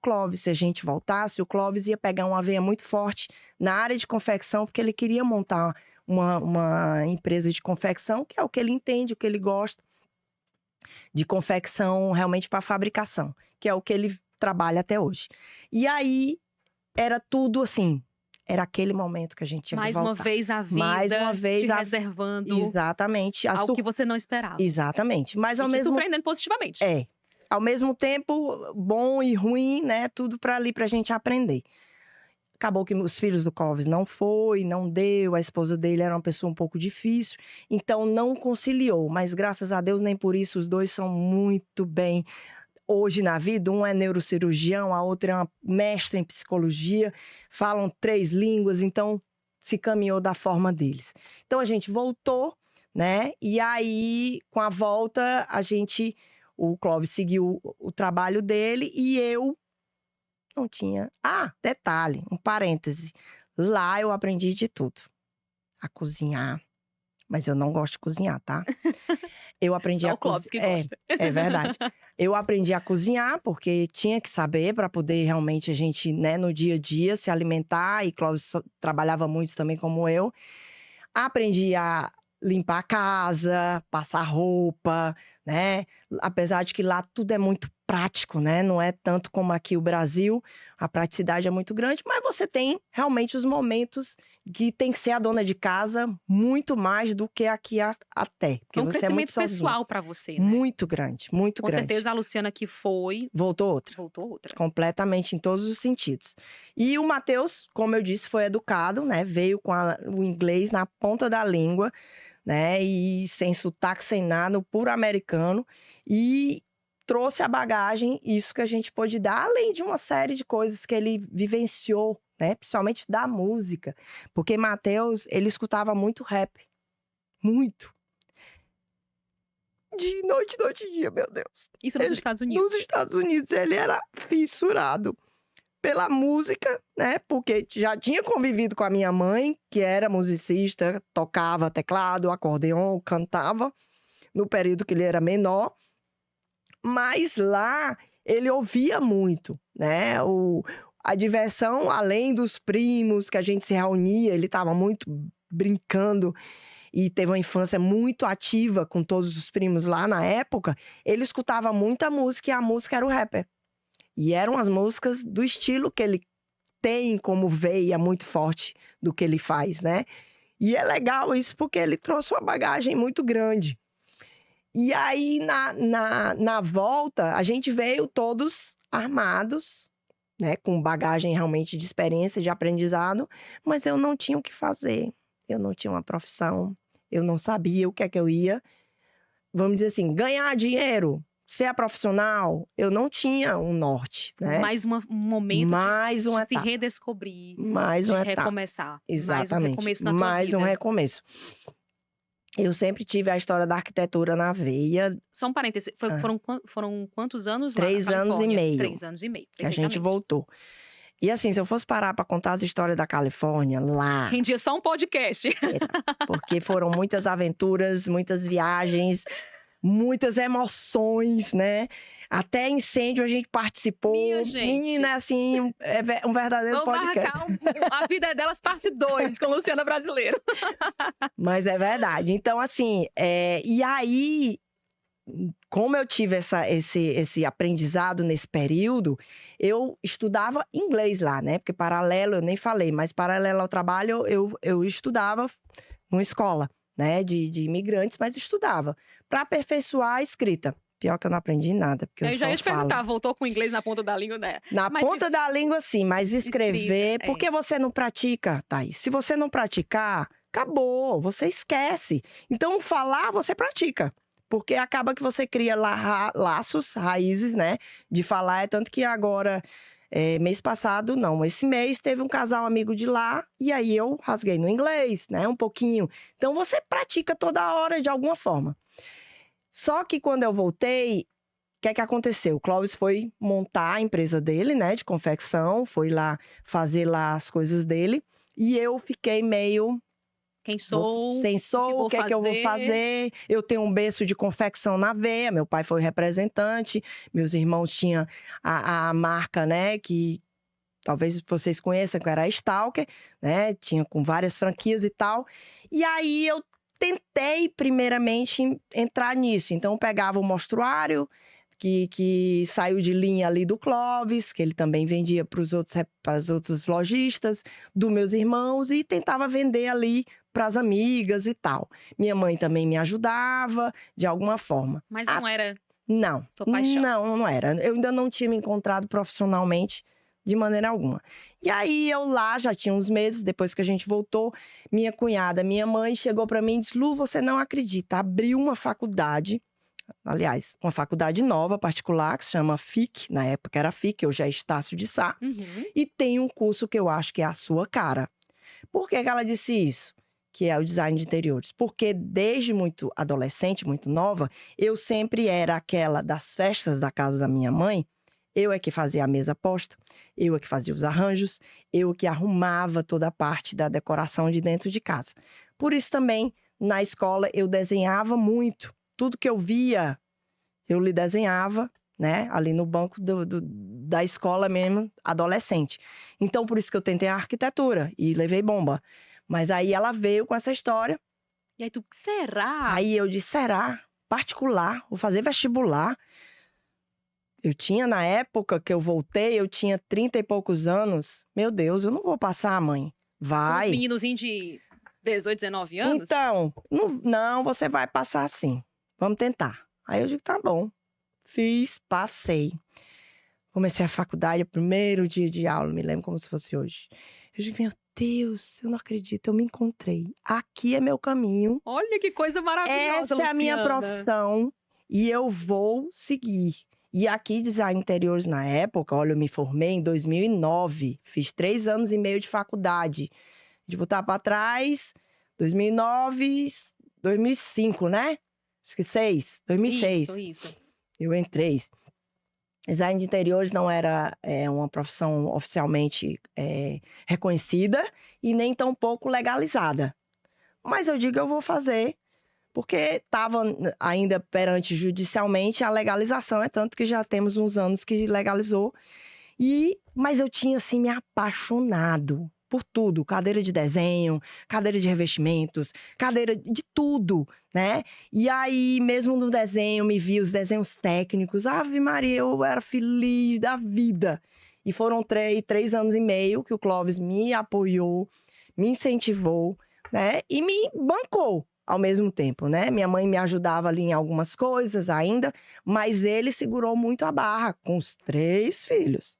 a gente voltasse, o Clóvis ia pegar uma veia muito forte na área de confecção, porque ele queria montar uma empresa de confecção, que é o que ele entende, o que ele gosta, de confecção realmente para fabricação, que é o que ele trabalha até hoje. E aí, era tudo assim, era aquele momento que a gente tinha que voltar. Mais uma vez a vida te reservando exatamente, algo que você não esperava. Exatamente. Mas ao mesmo surpreendendo positivamente. Ao mesmo tempo, bom e ruim, né? Tudo para ali pra gente aprender. Acabou que os filhos do Clóvis não deu, a esposa dele era uma pessoa um pouco difícil, então não conciliou, mas graças a Deus nem por isso os dois são muito bem hoje na vida. Um é neurocirurgião, a outra é uma mestra em psicologia, falam 3 línguas, então se caminhou da forma deles. Então a gente voltou, né? E aí, com a volta, o Clóvis seguiu o trabalho dele e eu não tinha. Detalhe, um parêntese. Lá eu aprendi de tudo. A cozinhar. Mas eu não gosto de cozinhar, tá? Eu aprendi Só a o Clóvis que gosta. É verdade. Eu aprendi a cozinhar, porque tinha que saber para poder realmente a gente, né, no dia a dia, se alimentar. E Clóvis trabalhava muito também como eu. Aprendi a limpar a casa, passar roupa, né? Apesar de que lá tudo é muito prático, né? Não é tanto como aqui o Brasil, a praticidade é muito grande, mas você tem realmente os momentos que tem que ser a dona de casa muito mais do que aqui até. Porque você é muito sozinho. Pessoal para você, né? Muito grande, muito grande. Com certeza a Luciana que foi... Voltou outra. Completamente, em todos os sentidos. E o Matheus, como eu disse, foi educado, né? Veio com o inglês na ponta da língua, né? E sem sotaque, sem nada, puro americano. E trouxe a bagagem, isso que a gente pôde dar, além de uma série de coisas que ele vivenciou, né? Principalmente da música. Porque Matheus, ele escutava muito rap. Muito. De noite e dia, meu Deus. Isso nos Estados Unidos? Nos Estados Unidos, ele era fissurado pela música, né? Porque já tinha convivido com a minha mãe, que era musicista, tocava teclado, acordeon, cantava, no período que ele era menor. Mas lá, ele ouvia muito, né? A diversão, além dos primos, que a gente se reunia, ele estava muito brincando e teve uma infância muito ativa com todos os primos lá na época. Ele escutava muita música e a música era o rapper. E eram as músicas do estilo que ele tem como veia muito forte do que ele faz, né? E é legal isso porque ele trouxe uma bagagem muito grande. E aí, na volta, a gente veio todos armados, né? Com bagagem realmente de experiência, de aprendizado. Mas eu não tinha o que fazer. Eu não tinha uma profissão. Eu não sabia o que é que eu ia. Vamos dizer assim, ganhar dinheiro, ser profissional. Eu não tinha um norte, né? Mais um momento de se redescobrir. Mais uma etapa. Recomeçar. Exatamente. Mais um recomeço na tua vida. Mais um recomeço. Eu sempre tive a história da arquitetura na veia. Só um parêntese, foram quantos anos lá 3 anos e meio. 3 anos e meio, que a gente voltou. E assim, se eu fosse parar para contar as histórias da Califórnia, lá, Rendia só um podcast. porque foram muitas aventuras, muitas viagens, muitas emoções, né? Até incêndio a gente participou. Minha gente. Menina, assim, um verdadeiro Vamos podcast. marcar A Vida é Delas parte 2 com Luciana Brasileiro. Mas é verdade. Então, assim, e aí, como eu tive esse aprendizado nesse período, eu estudava inglês lá, né? Porque paralelo, eu nem falei, mas paralelo ao trabalho, eu estudava numa escola, né? De imigrantes, mas estudava para aperfeiçoar a escrita. Pior que eu não aprendi nada, porque eu já ia só te perguntar, falo. voltou com o inglês na ponta da língua, né? Na Mas ponta da língua, sim, mas escrever... Escrita, Por que você não pratica, Thaís? Se você não praticar, acabou, você esquece. Então, falar, você pratica. Porque acaba que você cria laços, raízes, né? De falar, é tanto que agora... mês passado, não. Esse mês teve um casal amigo de lá e aí eu rasguei no inglês, né? Um pouquinho. Então, você pratica toda hora de alguma forma. Só que quando eu voltei, o que é que aconteceu? O Clóvis foi montar a empresa dele, né? De confecção, foi lá fazer lá as coisas dele. E eu fiquei meio... Quem sou? o que é que eu vou fazer? Eu tenho um berço de confecção na veia, meu pai foi representante, meus irmãos tinham a marca, né, que talvez vocês conheçam, que era a Stalker, né, tinha com várias franquias e tal. E aí eu tentei primeiramente entrar nisso, então eu pegava o mostruário, que saiu de linha ali do Clóvis, que ele também vendia para os outros lojistas, dos meus irmãos, e tentava vender ali para as amigas e tal. Minha mãe também me ajudava, de alguma forma. Mas não era Não, tua paixão? não era. Eu ainda não tinha me encontrado profissionalmente de maneira alguma. E aí, eu lá, já tinha uns meses, depois que a gente voltou, minha cunhada, minha mãe, chegou para mim e disse: Lu, você não acredita, abriu uma faculdade, aliás, uma faculdade nova, particular, que se chama FIC, na época era FIC, hoje é Estácio de Sá, e tem um curso que eu acho que é a sua cara. Por que que ela disse isso? Que é o design de interiores. Porque desde muito adolescente, muito nova, eu sempre era aquela das festas da casa da minha mãe. Eu é que fazia a mesa posta, eu é que fazia os arranjos, eu que arrumava toda a parte da decoração de dentro de casa. Por isso também, na escola, eu desenhava muito. Tudo que eu via, eu lhe desenhava, né? Ali no banco da escola mesmo, adolescente. Então, por isso que eu tentei a arquitetura e levei bomba. Mas aí ela veio com essa história. E aí tu, será? Aí eu disse, será? Particular, vou fazer vestibular. Eu tinha, na época que eu voltei, eu tinha 30 e poucos anos. Meu Deus, eu não vou passar, mãe. Vai. Um meninozinho de 18, 19 anos? Então, não, você vai passar sim. Vamos tentar. Aí eu digo, tá bom. Fiz, passei. Comecei a faculdade, o primeiro dia de aula, me lembro como se fosse hoje. Eu digo, meu Deus, eu não acredito, eu me encontrei. Aqui é meu caminho. Olha que coisa maravilhosa, Essa é a minha Luciana. profissão e eu vou seguir. E aqui, design interiores na época, olha, eu me formei em 2009. Fiz 3 anos e meio de faculdade. De botar para trás, 2009, 2005, né? Acho que 2006. Isso. Eu entrei. Design de interiores não era uma profissão oficialmente reconhecida e nem tampouco legalizada. Mas eu digo, eu vou fazer, porque estava ainda perante judicialmente a legalização, é tanto que já temos uns anos que legalizou. Mas eu tinha, assim, me apaixonado por tudo, cadeira de desenho, cadeira de revestimentos, cadeira de tudo, né? E aí, mesmo no desenho, me vi os desenhos técnicos, Ave Maria, eu era feliz da vida. E foram 3 anos e meio que o Clóvis me apoiou, me incentivou, né? E me bancou ao mesmo tempo, né? Minha mãe me ajudava ali em algumas coisas ainda, mas ele segurou muito a barra com os 3 filhos.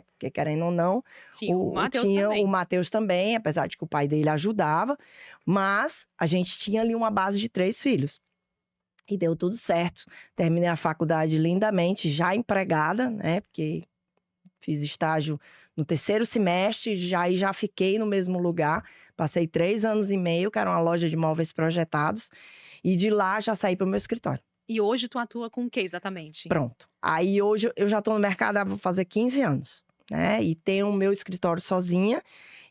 Porque, querendo ou não, tinha o Matheus também, apesar de que o pai dele ajudava, mas a gente tinha ali uma base de 3 filhos. E deu tudo certo. Terminei a faculdade lindamente, já empregada, né? Porque fiz estágio no 3º semestre, já fiquei no mesmo lugar. Passei 3 anos e meio, que era uma loja de móveis projetados. E de lá já saí para o meu escritório. E hoje tu atua com o que exatamente? Pronto. Aí hoje eu já estou no mercado, vou fazer 15 anos. né? E tenho o meu escritório sozinha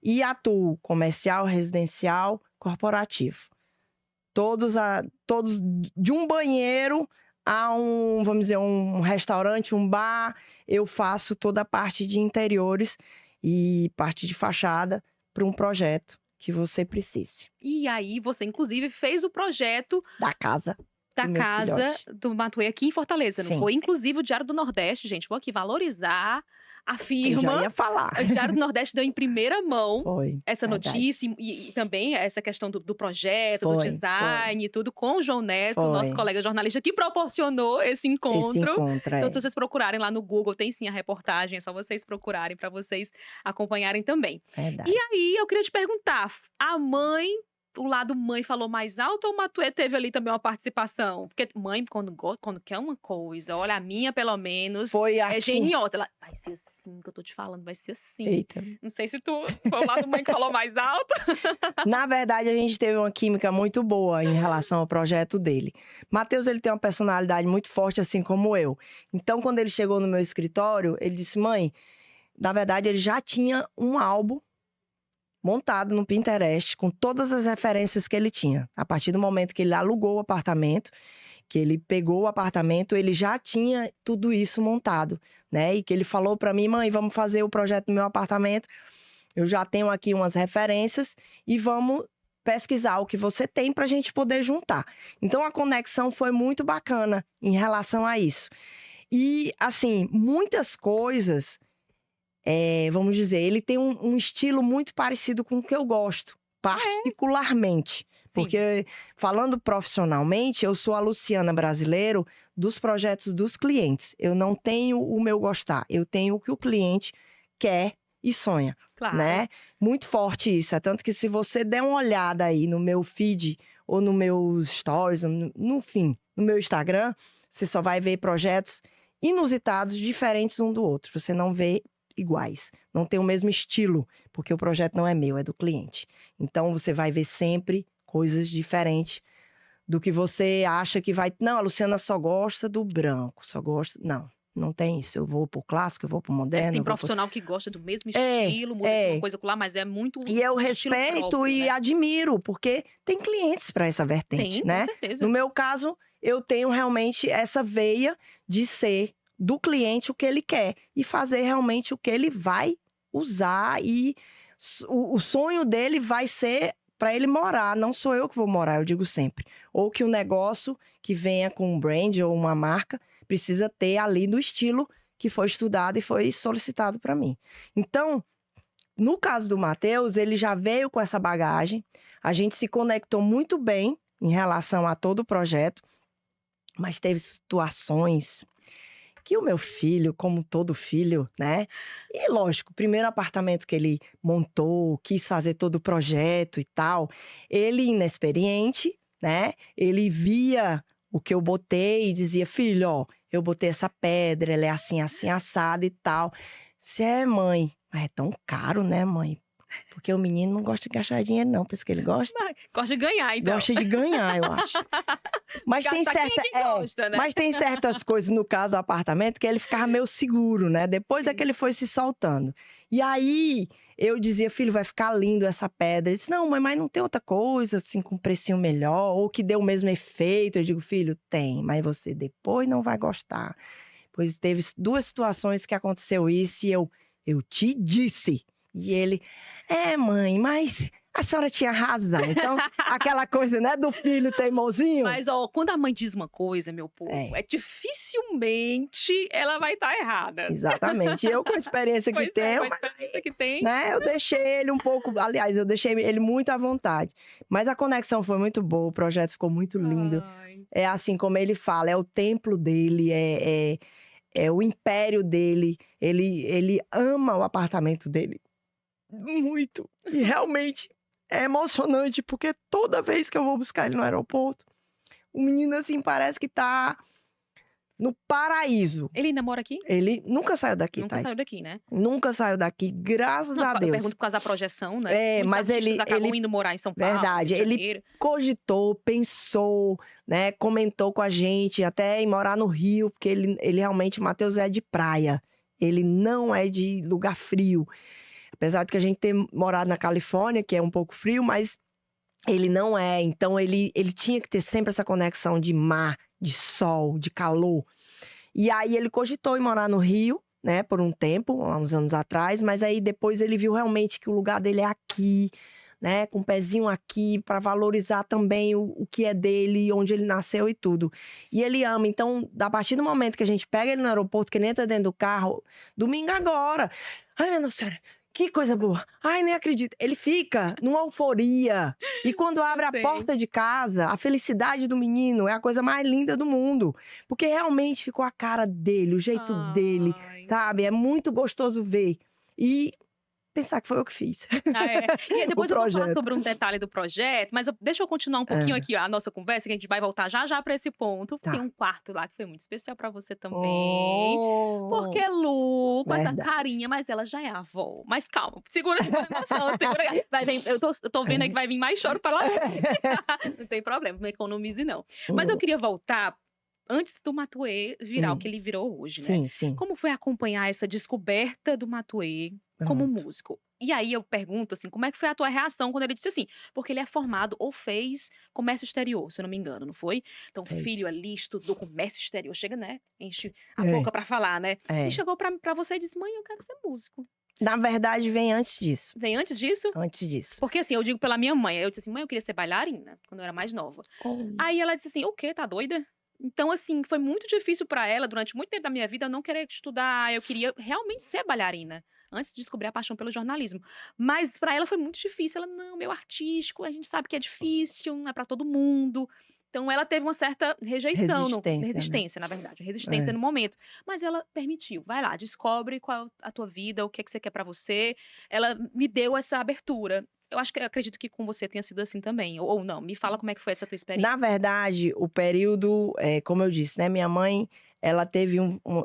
e atuo comercial, residencial, corporativo. Todos de um banheiro a vamos dizer, um restaurante, um bar, eu faço toda a parte de interiores e parte de fachada para um projeto que você precise. E aí, você, inclusive, fez o projeto Da casa da do meu casa filhote. do Matuê aqui em Fortaleza, não Sim. foi? Inclusive, o Diário do Nordeste, gente, vou aqui valorizar a Eu já firma. ia falar. O Diário do Nordeste deu em primeira mão Foi. essa verdade. notícia e também essa questão do projeto, do Foi, design e tudo com o João Neto, nosso Foi. colega jornalista, que proporcionou esse Esse encontro. encontro, Então, se vocês procurarem lá no Google, tem sim a reportagem, é só vocês procurarem para vocês acompanharem também. Verdade. E aí, eu queria te perguntar, a mãe, o lado mãe falou mais alto ou o Matuê teve ali também uma participação? Porque mãe, quando quer uma coisa, olha, a minha pelo menos, Foi é aqui. geniosa. Ela, vai ser assim que eu tô te falando, vai ser assim. Eita. Não sei se foi o lado mãe que falou mais alto. Na verdade, a gente teve uma química muito boa em relação ao projeto dele. Matheus, ele tem uma personalidade muito forte, assim como eu. Então, quando ele chegou no meu escritório, ele disse, mãe, na verdade, ele já tinha um álbum montado no Pinterest, com todas as referências que ele tinha. A partir do momento que ele alugou o apartamento, que ele pegou o apartamento, ele já tinha tudo isso montado, né? E que ele falou para mim, mãe, vamos fazer o projeto do meu apartamento. Eu já tenho aqui umas referências e vamos pesquisar o que você tem para a gente poder juntar. Então, a conexão foi muito bacana em relação a isso. E, assim, muitas coisas, vamos dizer, ele tem um estilo muito parecido com o que eu gosto, particularmente. Porque, falando profissionalmente, eu sou a Luciana Brasileiro dos projetos dos clientes. Eu não tenho o meu gostar, eu tenho o que o cliente quer e sonha, Claro. né? Muito forte isso. É tanto que se você der uma olhada aí no meu feed ou nos meus stories, no meu Instagram, você só vai ver projetos inusitados, diferentes um do outro. Você não vê iguais, não tem o mesmo estilo, porque o projeto não é meu, é do cliente. Então, você vai ver sempre coisas diferentes do que você acha que vai... Não, a Luciana só gosta do branco, só gosta... Não tem isso. Eu vou pro clássico, eu vou pro moderno. Tem profissional que gosta do mesmo estilo, muda uma coisa lá, mas é muito. E eu estilo respeito próprio, e né? admiro, porque tem clientes para essa vertente, Tem, né? com certeza. No meu caso, eu tenho realmente essa veia de ser do cliente o que ele quer e fazer realmente o que ele vai usar e o sonho dele vai ser para ele morar, não sou eu que vou morar, eu digo sempre. Ou que o negócio que venha com um brand ou uma marca precisa ter ali do estilo que foi estudado e foi solicitado para mim. Então, no caso do Matheus, ele já veio com essa bagagem, a gente se conectou muito bem em relação a todo o projeto, mas teve situações que o meu filho, como todo filho, né? E lógico, o primeiro apartamento que ele montou, quis fazer todo o projeto e tal, ele inexperiente, né? Ele via o que eu botei e dizia, filho, ó, eu botei essa pedra, ela é assim, assim, assada e tal. Você é mãe, mas é tão caro, né, mãe? Porque o menino não gosta de gastar dinheiro, não, por isso que ele gosta. Gosta de ganhar, então. Gosta de ganhar, eu acho. Mas tem, gosta, né? mas tem certas coisas, no caso do apartamento, que ele ficava meio seguro, né? Depois é que ele foi se soltando. E aí, eu dizia, filho, vai ficar lindo essa pedra. Ele disse, não, mãe, mas não tem outra coisa, assim, com um precinho melhor, ou que dê o mesmo efeito. Eu digo, filho, tem, mas você depois não vai gostar. Pois teve 2 situações que aconteceu isso e eu te disse. E ele, mãe, mas a senhora tinha razão. Então, aquela coisa, né, do filho teimosinho. Mas, ó, quando a mãe diz uma coisa, meu povo, dificilmente ela vai estar errada. Exatamente. Eu, com a experiência que tenho, né, eu deixei ele um pouco... Aliás, eu deixei ele muito à vontade. Mas a conexão foi muito boa, o projeto ficou muito lindo. Ai. É assim como ele fala, é o templo dele, é o império dele. Ele ama o apartamento dele muito. E realmente é emocionante, porque toda vez que eu vou buscar ele no aeroporto, o menino, assim, parece que tá no paraíso. Ele ainda mora aqui? Ele nunca saiu daqui, Nunca saiu daqui, né? Nunca saiu daqui, graças a Eu Deus. pergunto por causa da projeção, né? Muitos mas ele acabam indo morar em São Paulo, verdade, Rio de ele Janeiro. cogitou, pensou, né? Comentou com a gente, até em morar no Rio, porque ele realmente, o Matheus é de praia. ele não é de lugar frio. Apesar de que a gente ter morado na Califórnia, que é um pouco frio, mas ele não é. Então, ele tinha que ter sempre essa conexão de mar, de sol, de calor. E aí, ele cogitou em morar no Rio, né, por um tempo, há uns anos atrás. Mas aí, depois, ele viu realmente que o lugar dele é aqui, né, com o pezinho aqui, para valorizar também o que é dele, onde ele nasceu e tudo. E ele ama. Então, a partir do momento que a gente pega ele no aeroporto, que ele entra dentro do carro, domingo agora. Ai, minha Nossa Senhora, que coisa boa. Ai, nem acredito. Ele fica numa euforia. E quando abre a Sei. porta de casa, a felicidade do menino é a coisa mais linda do mundo. Porque realmente ficou a cara dele, o jeito dele, Ai. sabe? É muito gostoso ver. E pensar que foi eu que fiz. Ah, é. E aí depois O eu vou falar projeto. sobre um detalhe do projeto, mas deixa eu continuar um pouquinho É. aqui a nossa conversa, que a gente vai voltar já já para esse ponto. Tá. Tem um quarto lá que foi muito especial para você também. Oh, Porque Lu, com essa verdade. carinha, mas ela já é avó. Mas calma, segura a emoção, segura. Vai vir, eu tô vendo aí que vai vir mais choro para lá. Não tem problema, não economize não. Mas eu queria voltar antes do Matuê virar o que ele virou hoje, né? Sim, sim. Como foi acompanhar essa descoberta do Matuê como Pronto. músico? E aí eu pergunto assim, como é que foi a tua reação quando ele disse assim? Porque ele é formado ou fez comércio exterior, se eu não me engano, não foi? Então, Fez. filho ali estudou comércio exterior, chega, né? Enche a É. boca pra falar, né? É. E chegou pra você e disse: mãe, eu quero ser músico. Na verdade, vem antes disso. Vem antes disso? Antes disso. Porque assim, eu digo pela minha mãe. Aí eu disse assim: mãe, eu queria ser bailarina quando eu era mais nova. Aí ela disse assim: o quê? Tá doida? Então, assim, foi muito difícil pra ela, durante muito tempo da minha vida, eu não querer estudar. Eu queria realmente ser bailarina, antes de descobrir a paixão pelo jornalismo. Mas pra ela foi muito difícil. Ela, não, meu artístico, a gente sabe que é difícil, não é pra todo mundo. Então, ela teve uma certa rejeição, Resistência, na verdade, resistência É. no momento. Mas ela permitiu, vai lá, descobre qual é a tua vida, o que é que você quer pra você. Ela me deu essa abertura. Eu acredito que com você tenha sido assim também, ou não. Me fala como é que foi essa tua experiência. Na verdade, o período, como eu disse, né? Minha mãe, ela teve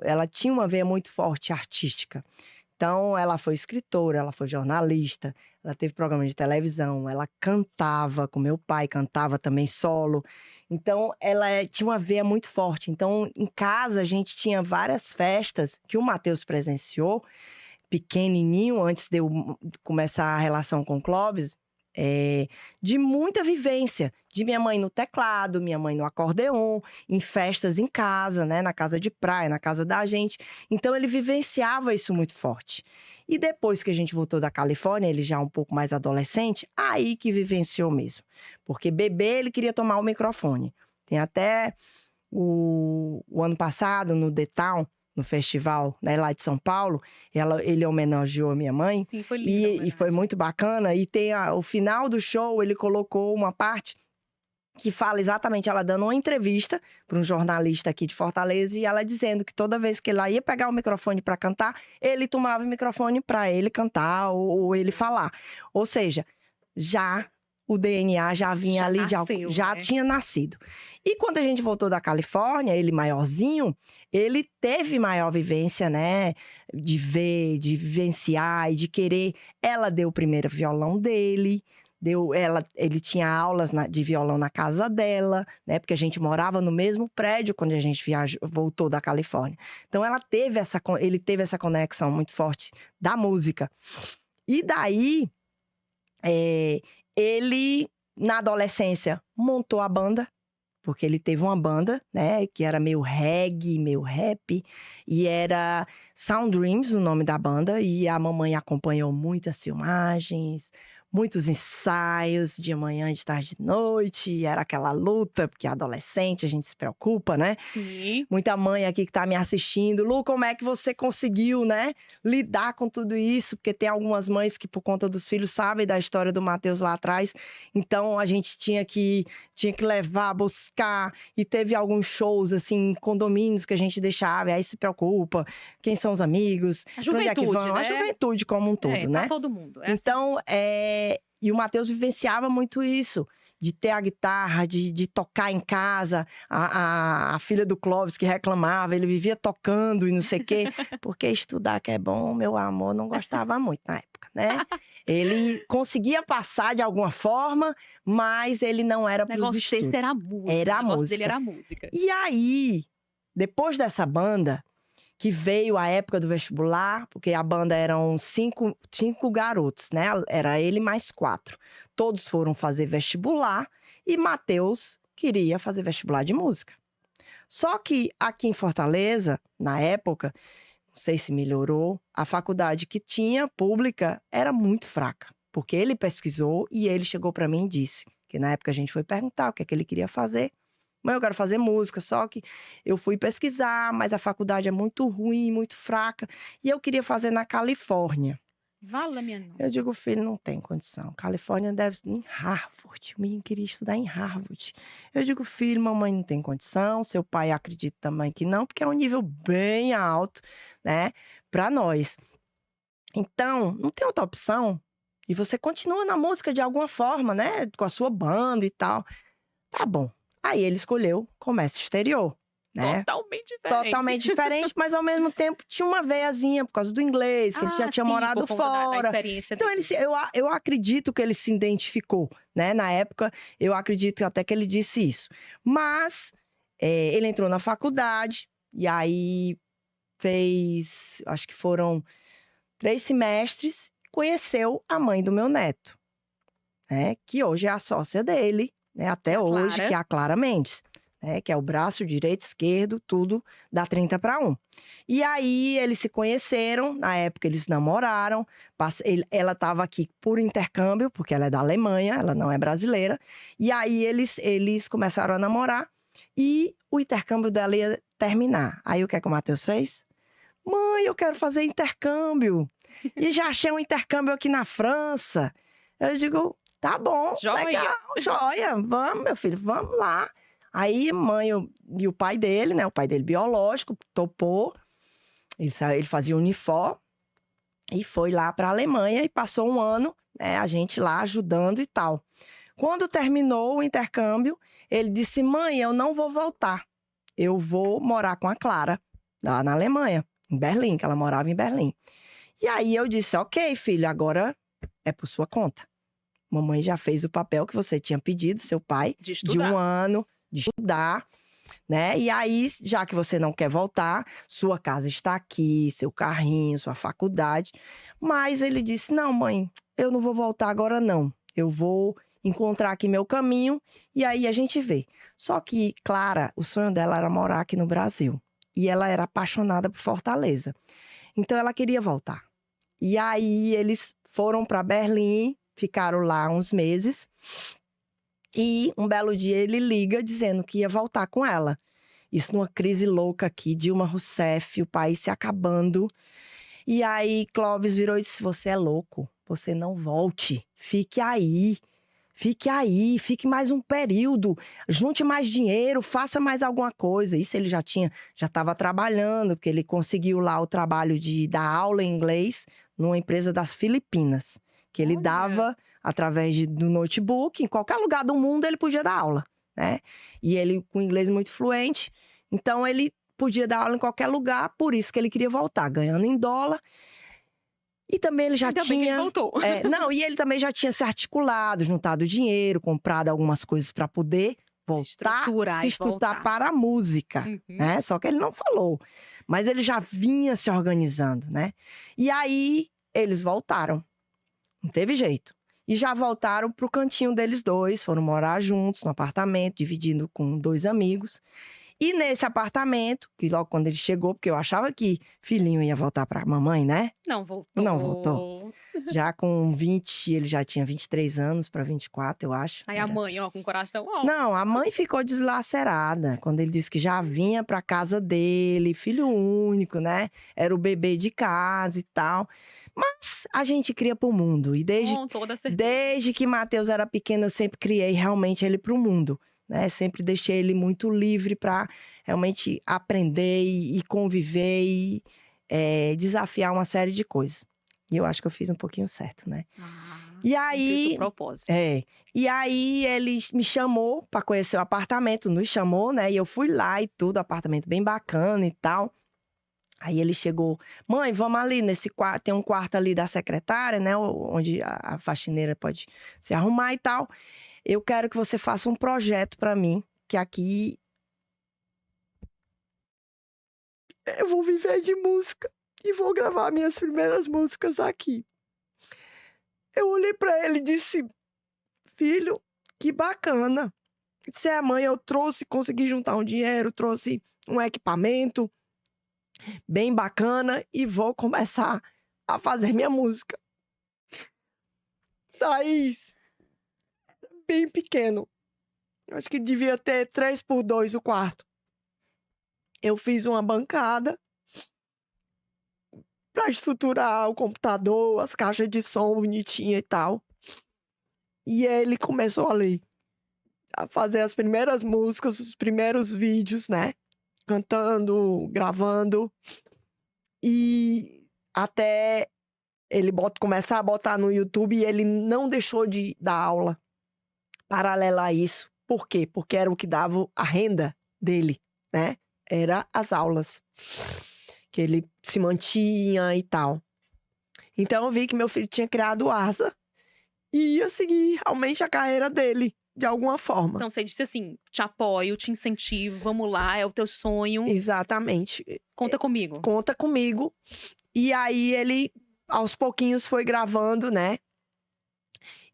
ela tinha uma veia muito forte artística. Então, ela foi escritora, ela foi jornalista, ela teve programa de televisão, ela cantava com meu pai, cantava também solo. Então, ela tinha uma veia muito forte. Então, em casa, a gente tinha várias festas que o Matheus presenciou, pequenininho, antes de eu começar a relação com o Clóvis, de muita vivência. De minha mãe no teclado, minha mãe no acordeon, em festas em casa, né? Na casa de praia, na casa da gente. Então, ele vivenciava isso muito forte. E depois que a gente voltou da Califórnia, ele já um pouco mais adolescente, aí que vivenciou mesmo. Porque bebê, ele queria tomar o microfone. Tem até o ano passado, no The Town, no festival, né, lá de São Paulo, ele homenageou a minha mãe. Sim, foi lindo. E foi muito bacana. E tem o final do show, ele colocou uma parte que fala exatamente ela dando uma entrevista para um jornalista aqui de Fortaleza e ela dizendo que toda vez que ela ia pegar o microfone para cantar, ele tomava o microfone para ele cantar ou ele falar. Ou seja, já o DNA já vinha Já ali, nasceu, já né? tinha nascido. E quando a gente voltou da Califórnia, ele maiorzinho, ele teve maior vivência, né? De ver, de vivenciar e de querer. Ela deu o primeiro violão dele. Ele tinha aulas de violão na casa dela, né? Porque a gente morava no mesmo prédio quando a gente voltou da Califórnia. Então ele teve essa conexão muito forte da música. E daí, ele, na adolescência, montou a banda, porque ele teve uma banda, né, que era meio reggae, meio rap, e era Sound Dreams, o nome da banda, e a mamãe acompanhou muitas filmagens, muitos ensaios, de manhã, de tarde, de noite, e era aquela luta, porque adolescente, a gente se preocupa, né? Sim. Muita mãe aqui que tá me assistindo. Lu, como é que você conseguiu, né, lidar com tudo isso? Porque tem algumas mães que, por conta dos filhos, sabem da história do Matheus lá atrás. Então, a gente tinha que levar, buscar. E teve alguns shows, assim, condomínios que a gente deixava. E aí se preocupa. Quem são os amigos? A Pra onde é que juventude, vão? né? A juventude como um todo, né? Pra todo mundo. É Então, e o Matheus vivenciava muito isso, de ter a guitarra, de tocar em casa. A filha do Clóvis que reclamava, ele vivia tocando e não sei o quê. Porque estudar que é bom, meu amor, não gostava muito na época, né? Ele conseguia passar de alguma forma, mas ele não era para os estudos. Era a música. Era a o negócio música. dele era a música. E aí, depois dessa banda, que veio a época do vestibular, porque a banda eram cinco garotos, né? Era ele mais 4. Todos foram fazer vestibular e Matheus queria fazer vestibular de música. Só que aqui em Fortaleza, na época, não sei se melhorou, a faculdade que tinha, pública, era muito fraca. Porque ele pesquisou e ele chegou para mim e disse que na época a gente foi perguntar o que é que ele queria fazer. Mas eu quero fazer música, só que eu fui pesquisar, mas a faculdade é muito ruim, muito fraca. E eu queria fazer na Califórnia. Vala minha nossa. Eu digo, filho, não tem condição. Califórnia deve ser em Harvard. O menino queria estudar em Harvard. Eu digo, filho, mamãe não tem condição. Seu pai acredita também que não, porque é um nível bem alto, né, para nós. Então, não tem outra opção. E você continua na música de alguma forma, né, com a sua banda e tal. Tá bom. Aí ele escolheu comércio exterior, né? Totalmente diferente. Totalmente diferente, mas ao mesmo tempo tinha uma veiazinha por causa do inglês, que ele já tinha sim, morado por conta da fora. experiência Então dele. eu acredito que ele se identificou, né? Na época, eu acredito até que ele disse isso. Mas ele entrou na faculdade e aí fez, acho que foram 3 semestres, conheceu a mãe do meu neto, né? Que hoje é a sócia dele, né? Até hoje, Clara. que é a Clara Mendes, né? Que é o braço direito, esquerdo, tudo dá 30 para 1. E aí eles se conheceram, na época eles namoraram, ela estava aqui por intercâmbio, porque ela é da Alemanha, ela não é brasileira, e aí eles começaram a namorar e o intercâmbio dela ia terminar. Aí o que é que o Matheus fez? Mãe, eu quero fazer intercâmbio. E já achei um intercâmbio aqui na França. Eu digo, tá bom, Joia. legal, joia. Vamos, meu filho, vamos lá. Aí, mãe e o pai dele, né? O pai dele biológico, topou. Ele fazia Unifor e foi lá para a Alemanha e passou um ano, né? A gente lá ajudando e tal. Quando terminou o intercâmbio, ele disse, mãe, eu não vou voltar. Eu vou morar com a Clara, lá na Alemanha, em Berlim, que ela morava em Berlim. E aí eu disse, ok, filho, agora é por sua conta. Mamãe já fez o papel que você tinha pedido, seu pai, de 1 ano, de estudar, né? E aí, já que você não quer voltar, sua casa está aqui, seu carrinho, sua faculdade. Mas ele disse, não, mãe, eu não vou voltar agora não. Eu vou encontrar aqui meu caminho e aí a gente vê. Só que, Clara, o sonho dela era morar aqui no Brasil. E ela era apaixonada por Fortaleza. Então, ela queria voltar. E aí, eles foram para Berlim, ficaram lá uns meses. E um belo dia ele liga dizendo que ia voltar com ela. Isso numa crise louca aqui, Dilma Rousseff, o país se acabando. E aí Clóvis virou e disse, você é louco, você não volte, fique aí, fique mais um período, junte mais dinheiro, faça mais alguma coisa. Isso ele já estava trabalhando, porque ele conseguiu lá o trabalho de dar aula em inglês numa empresa das Filipinas, que ele dava através do notebook, em qualquer lugar do mundo ele podia dar aula, né? E ele com inglês muito fluente, então ele podia dar aula em qualquer lugar, por isso que ele queria voltar, ganhando em dólar. E também ele já Ainda bem que ele voltou. E ele também já tinha se articulado, juntado dinheiro, comprado algumas coisas para poder voltar, se estudar para a música, né? Só que ele não falou, mas ele já vinha se organizando, né? E aí eles voltaram, não teve jeito. E já voltaram pro cantinho deles dois, foram morar juntos no apartamento, dividindo com 2 amigos. E nesse apartamento, que logo quando ele chegou, porque eu achava que filhinho ia voltar pra mamãe, né? Não voltou. Não voltou. Já com 20, ele já tinha 23 anos para 24, eu acho. Aí a mãe, ó, com o coração, ó. Não, a mãe ficou deslacerada quando ele disse que já vinha pra casa dele, filho único, né? Era o bebê de casa e tal. Mas a gente cria pro mundo. E Com toda certeza. desde que Matheus era pequeno, eu sempre criei realmente ele pro mundo. Né? Sempre deixei ele muito livre para realmente aprender e conviver e desafiar uma série de coisas. E eu acho que eu fiz um pouquinho certo, né? E aí, propósito. E aí ele me chamou para conhecer o apartamento, nos chamou, né? E eu fui lá e tudo, apartamento bem bacana e tal. Aí ele chegou, mãe, vamos ali nesse quarto, tem um quarto ali da secretária, né? Onde a faxineira pode se arrumar e tal. Eu quero que você faça um projeto para mim, que aqui... eu vou viver de música e vou gravar minhas primeiras músicas aqui. Eu olhei pra ele e disse, filho, que bacana. Se é mãe, eu consegui juntar um dinheiro, trouxe um equipamento bem bacana e vou começar a fazer minha música. Thaís, bem pequeno. Acho que devia ter 3x2 o quarto. Eu fiz uma bancada para estruturar o computador, as caixas de som bonitinha e tal. E ele começou ali a fazer as primeiras músicas, os primeiros vídeos, né? Cantando, gravando. E até ele começar a botar no YouTube e ele não deixou de dar aula paralela a isso. Por quê? Porque era o que dava a renda dele, né? Era as aulas. Que ele se mantinha e tal. Então eu vi que meu filho tinha criado asa e ia seguir realmente a carreira dele, de alguma forma. Então você disse assim, te apoio, te incentivo, vamos lá, é o teu sonho. Exatamente. Conta comigo. Conta comigo. E aí ele, aos pouquinhos, foi gravando, né?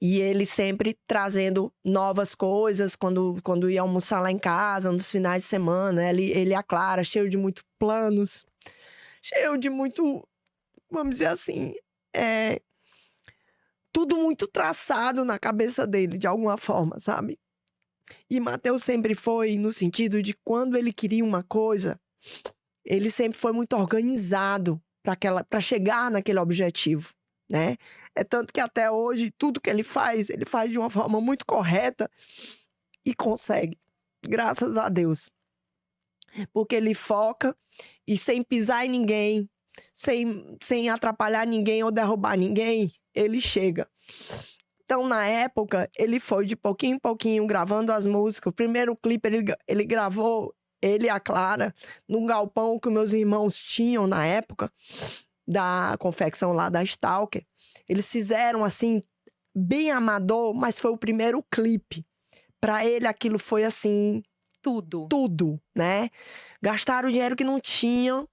E ele sempre trazendo novas coisas, quando ia almoçar lá em casa, nos finais de semana, ele e a Clara, cheio de muitos planos, cheio de muito, vamos dizer assim, tudo muito traçado na cabeça dele, de alguma forma, sabe? E Mateus sempre foi no sentido de quando ele queria uma coisa, ele sempre foi muito organizado para chegar naquele objetivo, né? É tanto que até hoje, tudo que ele faz de uma forma muito correta e consegue, graças a Deus. Porque ele foca e sem pisar em ninguém, sem atrapalhar ninguém ou derrubar ninguém, ele chega. Então, na época, ele foi de pouquinho em pouquinho gravando as músicas. O primeiro clipe ele gravou, ele e a Clara, num galpão que meus irmãos tinham na época, da confecção lá da Stalker. Eles fizeram assim, bem amador, mas foi o primeiro clipe. Para ele, aquilo foi assim... Tudo, né? Gastaram o dinheiro que não tinham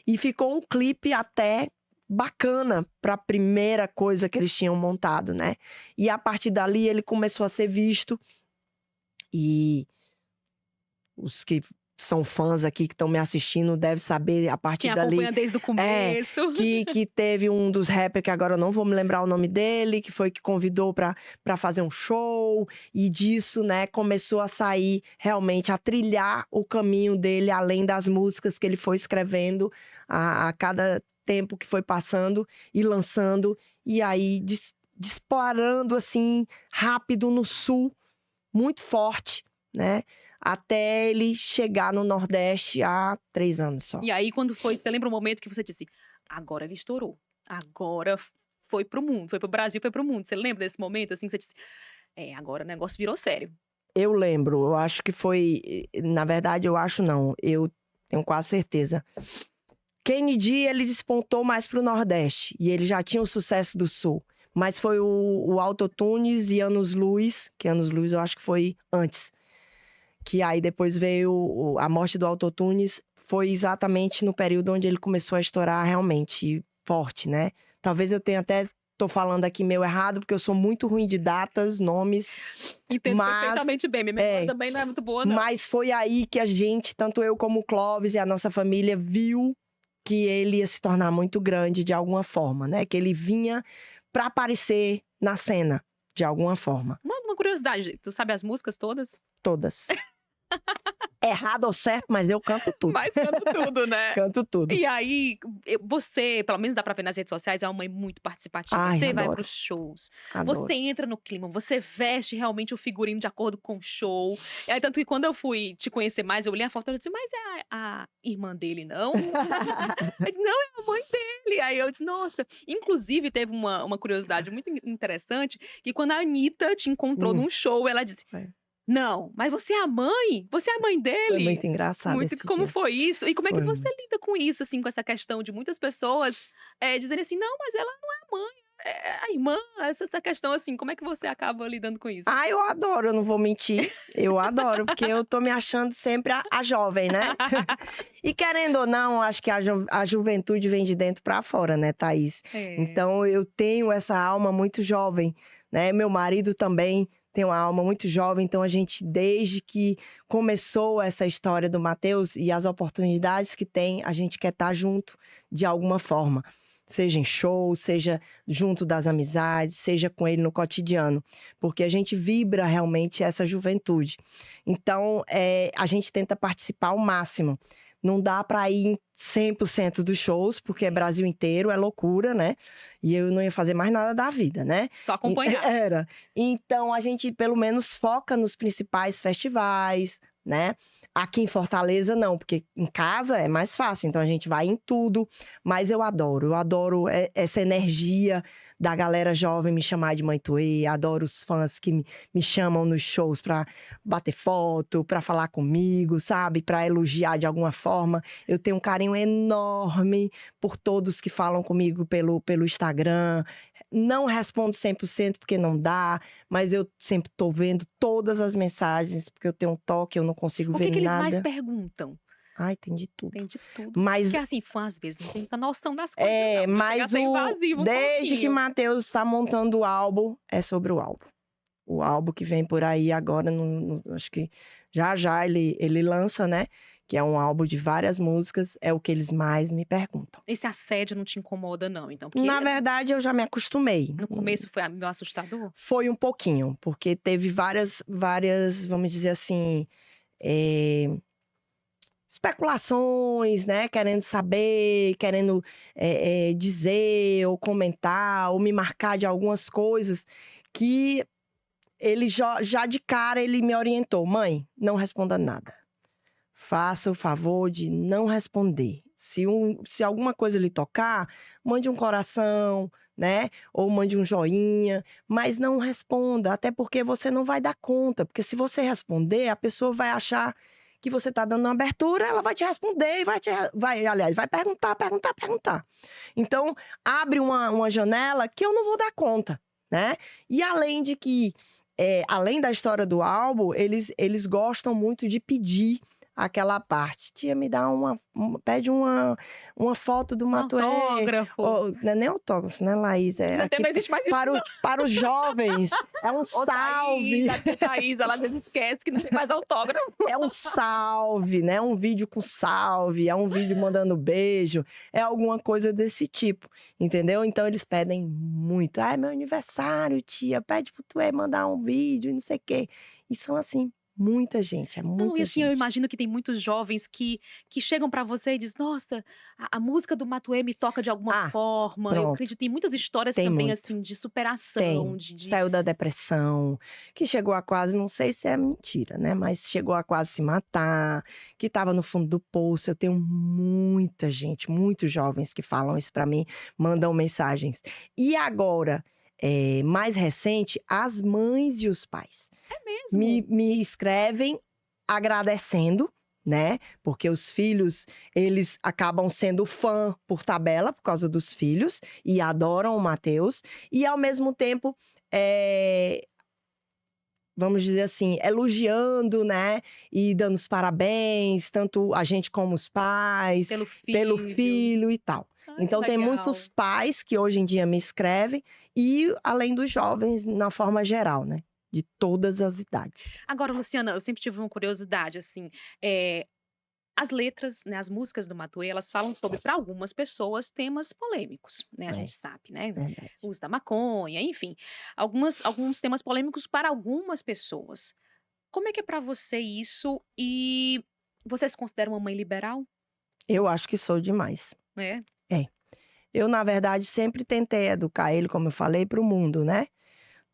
e ficou um clipe até bacana para a primeira coisa que eles tinham montado, né? E a partir dali ele começou a ser visto e os que são fãs aqui que estão me assistindo devem saber a partir Quem dali. acompanha desde o começo. Que teve um dos rappers, que agora eu não vou me lembrar o nome dele, que foi que convidou para fazer um show, e disso, né, começou a sair realmente, a trilhar o caminho dele, além das músicas que ele foi escrevendo a cada tempo que foi passando e lançando, e aí disparando assim, rápido no sul, muito forte, né? Até ele chegar no Nordeste há 3 anos só. E aí, quando foi, você lembra o momento que você disse, agora ele estourou, agora foi pro mundo, foi pro Brasil, foi pro mundo. Você lembra desse momento, assim, que você disse, agora o negócio virou sério? Eu lembro, eu acho que foi, na verdade eu acho não, eu tenho quase certeza. Kennedy, ele despontou mais pro Nordeste, e ele já tinha o sucesso do Sul. Mas foi o Autotunes e Anos Luz, que Anos Luz eu acho que foi antes. Que aí depois veio a morte do Autotunes, foi exatamente no período onde ele começou a estourar realmente forte, né? Talvez eu tenha até, tô falando aqui meio errado, porque eu sou muito ruim de datas, nomes. Entendo perfeitamente bem, minha memória também não é muito boa, não. Mas foi aí que a gente, tanto eu como o Clóvis e a nossa família, viu que ele ia se tornar muito grande de alguma forma, né? Que ele vinha para aparecer na cena, de alguma forma. Uma curiosidade, tu sabe as músicas todas? Todas. Errado ou certo, mas eu canto tudo. Mas canto tudo, né? Canto tudo. E aí, você, pelo menos dá pra ver nas redes sociais, é uma mãe muito participativa. Ai, você adoro. vai pros shows, Adoro. você entra no clima, você veste realmente o figurino de acordo com o show. E aí, tanto que quando eu fui te conhecer mais, eu olhei a foto e disse, mas é a irmã dele, não? Eu disse, não, é a mãe dele. Aí eu disse, nossa. Inclusive, teve uma curiosidade muito interessante, que quando a Anitta te encontrou num show, ela disse... Não, mas você é a mãe? Você é a mãe dele? Foi muito engraçado esse Como dia. foi isso? E como é que Foi você lida com isso, assim, com essa questão de muitas pessoas dizerem assim, não, mas ela não é a mãe, a irmã, essa questão assim, como é que você acaba lidando com isso? Ah, eu adoro, eu não vou mentir. Eu adoro, porque eu tô me achando sempre a jovem, né? E querendo ou não, acho que a juventude vem de dentro pra fora, né, Thaís? É. Então eu tenho essa alma muito jovem, né? Meu marido também tem uma alma muito jovem, então a gente, desde que começou essa história do Mateus e as oportunidades que tem, a gente quer estar junto de alguma forma. Seja em show, seja junto das amizades, seja com ele no cotidiano. Porque a gente vibra realmente essa juventude. Então, a gente tenta participar ao máximo. Não dá para ir em 100% dos shows, porque é Brasil inteiro, é loucura, né? E eu não ia fazer mais nada da vida, né? Só acompanhar. Era. Então, a gente, pelo menos, foca nos principais festivais, né? Aqui em Fortaleza, não, porque em casa é mais fácil, então a gente vai em tudo. Mas eu adoro essa energia da galera jovem me chamar de Mãe Tuê, adoro os fãs que me chamam nos shows pra bater foto, pra falar comigo, sabe? Pra elogiar de alguma forma. Eu tenho um carinho enorme por todos que falam comigo pelo Instagram. Não respondo 100% porque não dá, mas eu sempre tô vendo todas as mensagens, porque eu tenho um toque, eu não consigo O ver que eles nada. mais perguntam? Ai, tem de tudo. Tem de tudo. Mas Porque assim, fã às vezes não tem muita noção das coisas, não. Chega a mas ser invasivo desde que pouquinho. Mateus tá montando o álbum, é sobre o álbum. O álbum que vem por aí agora, acho que já ele lança, né? Que é um álbum de várias músicas, é o que eles mais me perguntam. Esse assédio não te incomoda, não, então? Porque Na verdade, eu já me acostumei. no começo foi meio assustador? Foi um pouquinho, porque teve várias, vamos dizer assim, especulações, né? Querendo saber, querendo dizer, ou comentar, ou me marcar de algumas coisas que ele já de cara ele me orientou. Mãe, não responda nada. Faça o favor de não responder. Se alguma coisa lhe tocar, mande um coração, né? Ou mande um joinha, mas não responda, até porque você não vai dar conta. Porque se você responder, a pessoa vai achar que você está dando uma abertura, ela vai te responder e vai perguntar. Então, abre uma janela que eu não vou dar conta, né? E além de que, além da história do álbum, eles gostam muito de pedir aquela parte. Tia, me dá pede uma foto do Matuê. Autógrafo. Não é nem autógrafo, né, Laís? Não existe mais isso, não. Para os jovens, é um salve. A Thaís, ela às vezes esquece que não tem mais autógrafo. É um salve, né? Um vídeo com salve, é um vídeo mandando beijo, é alguma coisa desse tipo, entendeu? Então eles pedem muito. Ah, é meu aniversário, tia, pede pro Tuê mandar um vídeo e não sei o quê. E são assim, muita gente, Não, e assim, eu gente. imagino que tem muitos jovens que chegam pra você e dizem, nossa, a música do Matuê me toca de alguma forma. Eu Pronto. acredito que tem muitas histórias Tem também, muito. assim, de superação. Saiu da depressão, que chegou a quase, não sei se é mentira, né? Mas chegou a quase se matar, que estava no fundo do poço. Eu tenho muita gente, muitos jovens que falam isso pra mim, mandam mensagens. E agora, mais recente, as mães e os pais. É mesmo? Me escrevem agradecendo, né? Porque os filhos, eles acabam sendo fã por tabela, por causa dos filhos, e adoram o Mateus. E, ao mesmo tempo, vamos dizer assim, elogiando, né? E dando os parabéns, tanto a gente como os pais, pelo filho e tal. Então, tem muitos pais que hoje em dia me escrevem, e além dos jovens, na forma geral, né? De todas as idades. Agora, Luciana, eu sempre tive uma curiosidade, assim, as letras, né, as músicas do Matuê, elas falam sobre, para algumas pessoas, temas polêmicos, né? A gente sabe, né? O uso da maconha, enfim. Alguns temas polêmicos para algumas pessoas. Como é que é para você isso? E você se considera uma mãe liberal? Eu acho que sou demais. É? Eu, na verdade, sempre tentei educar ele, como eu falei, para o mundo, né?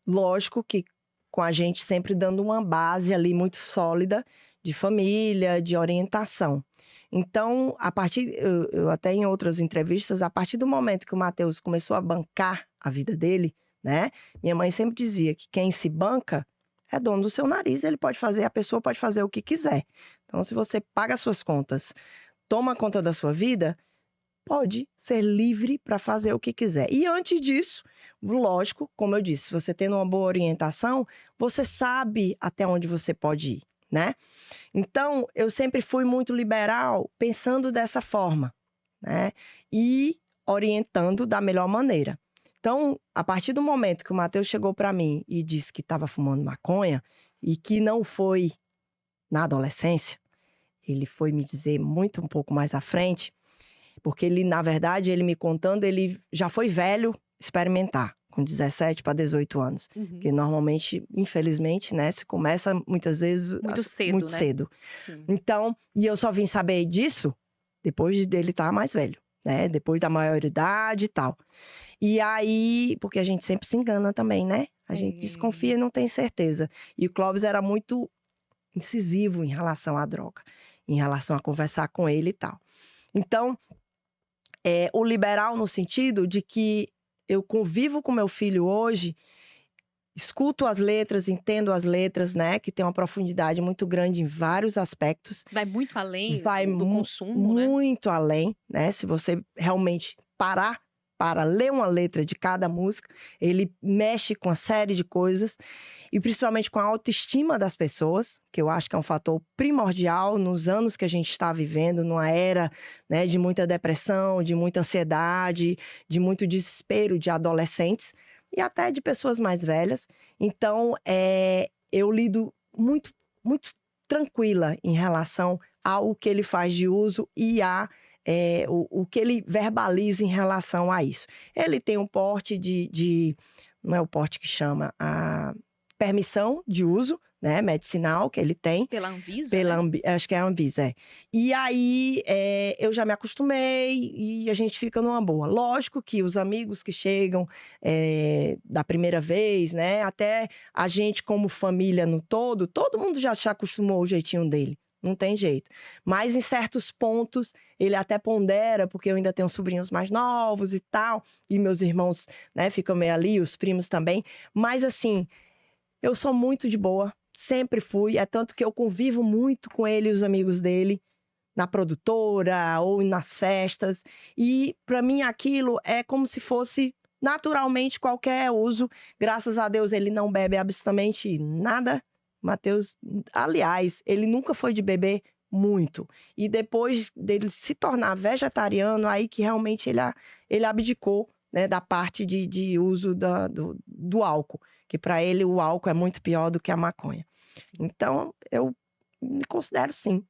Lógico que com a gente sempre dando uma base ali muito sólida de família, de orientação. Então, eu até em outras entrevistas, a partir do momento que o Mateus começou a bancar a vida dele, né? Minha mãe sempre dizia que quem se banca é dono do seu nariz, a pessoa pode fazer o que quiser. Então, se você paga as suas contas, toma conta da sua vida, pode ser livre para fazer o que quiser. E antes disso, lógico, como eu disse, se você tendo uma boa orientação, você sabe até onde você pode ir, né? Então, eu sempre fui muito liberal pensando dessa forma, né? E orientando da melhor maneira. Então, a partir do momento que o Matheus chegou para mim e disse que estava fumando maconha e que não foi na adolescência, ele foi me dizer um pouco mais à frente, porque ele, na verdade, ele me contando, ele já foi velho experimentar, com 17 para 18 anos. Que normalmente, infelizmente, né, se começa muitas vezes muito né? cedo. Sim. Então, e eu só vim saber disso depois dele estar mais velho, né? Depois da maioridade e tal. E aí, porque a gente sempre se engana também, né? A gente desconfia e não tem certeza. E o Clóvis era muito incisivo em relação à droga, em relação a conversar com ele e tal. Então, o liberal no sentido de que eu convivo com meu filho hoje, escuto as letras, entendo as letras, né? Que tem uma profundidade muito grande em vários aspectos. Vai muito além Vai do consumo, né? muito além, né? Se você realmente parar para ler uma letra de cada música, ele mexe com uma série de coisas e principalmente com a autoestima das pessoas, que eu acho que é um fator primordial nos anos que a gente está vivendo, numa era, né, de muita depressão, de muita ansiedade, de muito desespero de adolescentes e até de pessoas mais velhas. Então, eu lido muito, muito tranquila em relação ao que ele faz de uso e o que ele verbaliza em relação a isso. Ele tem um porte não é o porte que chama, a permissão de uso, né, medicinal que ele tem. Pela Anvisa, né? Acho que é a Anvisa, é. E aí, eu já me acostumei e a gente fica numa boa. Lógico que os amigos que chegam da primeira vez, né, até a gente como família no todo mundo já se acostumou ao jeitinho dele. Não tem jeito. Mas em certos pontos, ele até pondera, porque eu ainda tenho sobrinhos mais novos e tal. E meus irmãos, né, ficam meio ali, os primos também. Mas assim, eu sou muito de boa. Sempre fui. É tanto que eu convivo muito com ele e os amigos dele. Na produtora ou nas festas. E para mim aquilo é como se fosse naturalmente qualquer uso. Graças a Deus ele não bebe absolutamente nada. Matheus, aliás, ele nunca foi de beber muito. E depois dele se tornar vegetariano, aí que realmente ele abdicou, né, da parte de uso do álcool. Que para ele o álcool é muito pior do que a maconha. Sim. Então, eu me considero, sim,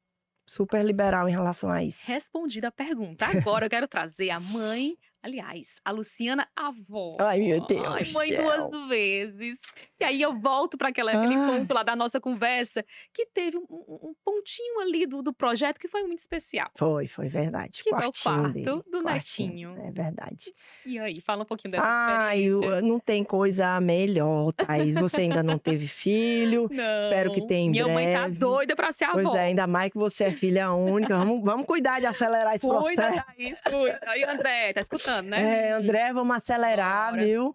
super liberal em relação a isso. Respondida a pergunta. Agora eu quero trazer a mãe, aliás, a Luciana avó. Ai, meu Deus. Ai, mãe duas vezes. E aí eu volto para aquele ponto lá da nossa conversa, que teve um pontinho ali do projeto que foi muito especial. Foi verdade. Que foi o quarto dele. do Quartinho, netinho. é verdade. E aí, fala um pouquinho dessa experiência. Não tem coisa melhor, Thaís. Você ainda não teve filho. Não. Espero que tenha em Minha breve. mãe tá doida pra ser avó. Pois é, ainda mais que você é filha única. Vamos cuidar de acelerar esse processo. Cuida, Thaís, cuida. Aí, André, tá escutando, né? André, vamos acelerar, Bora. viu?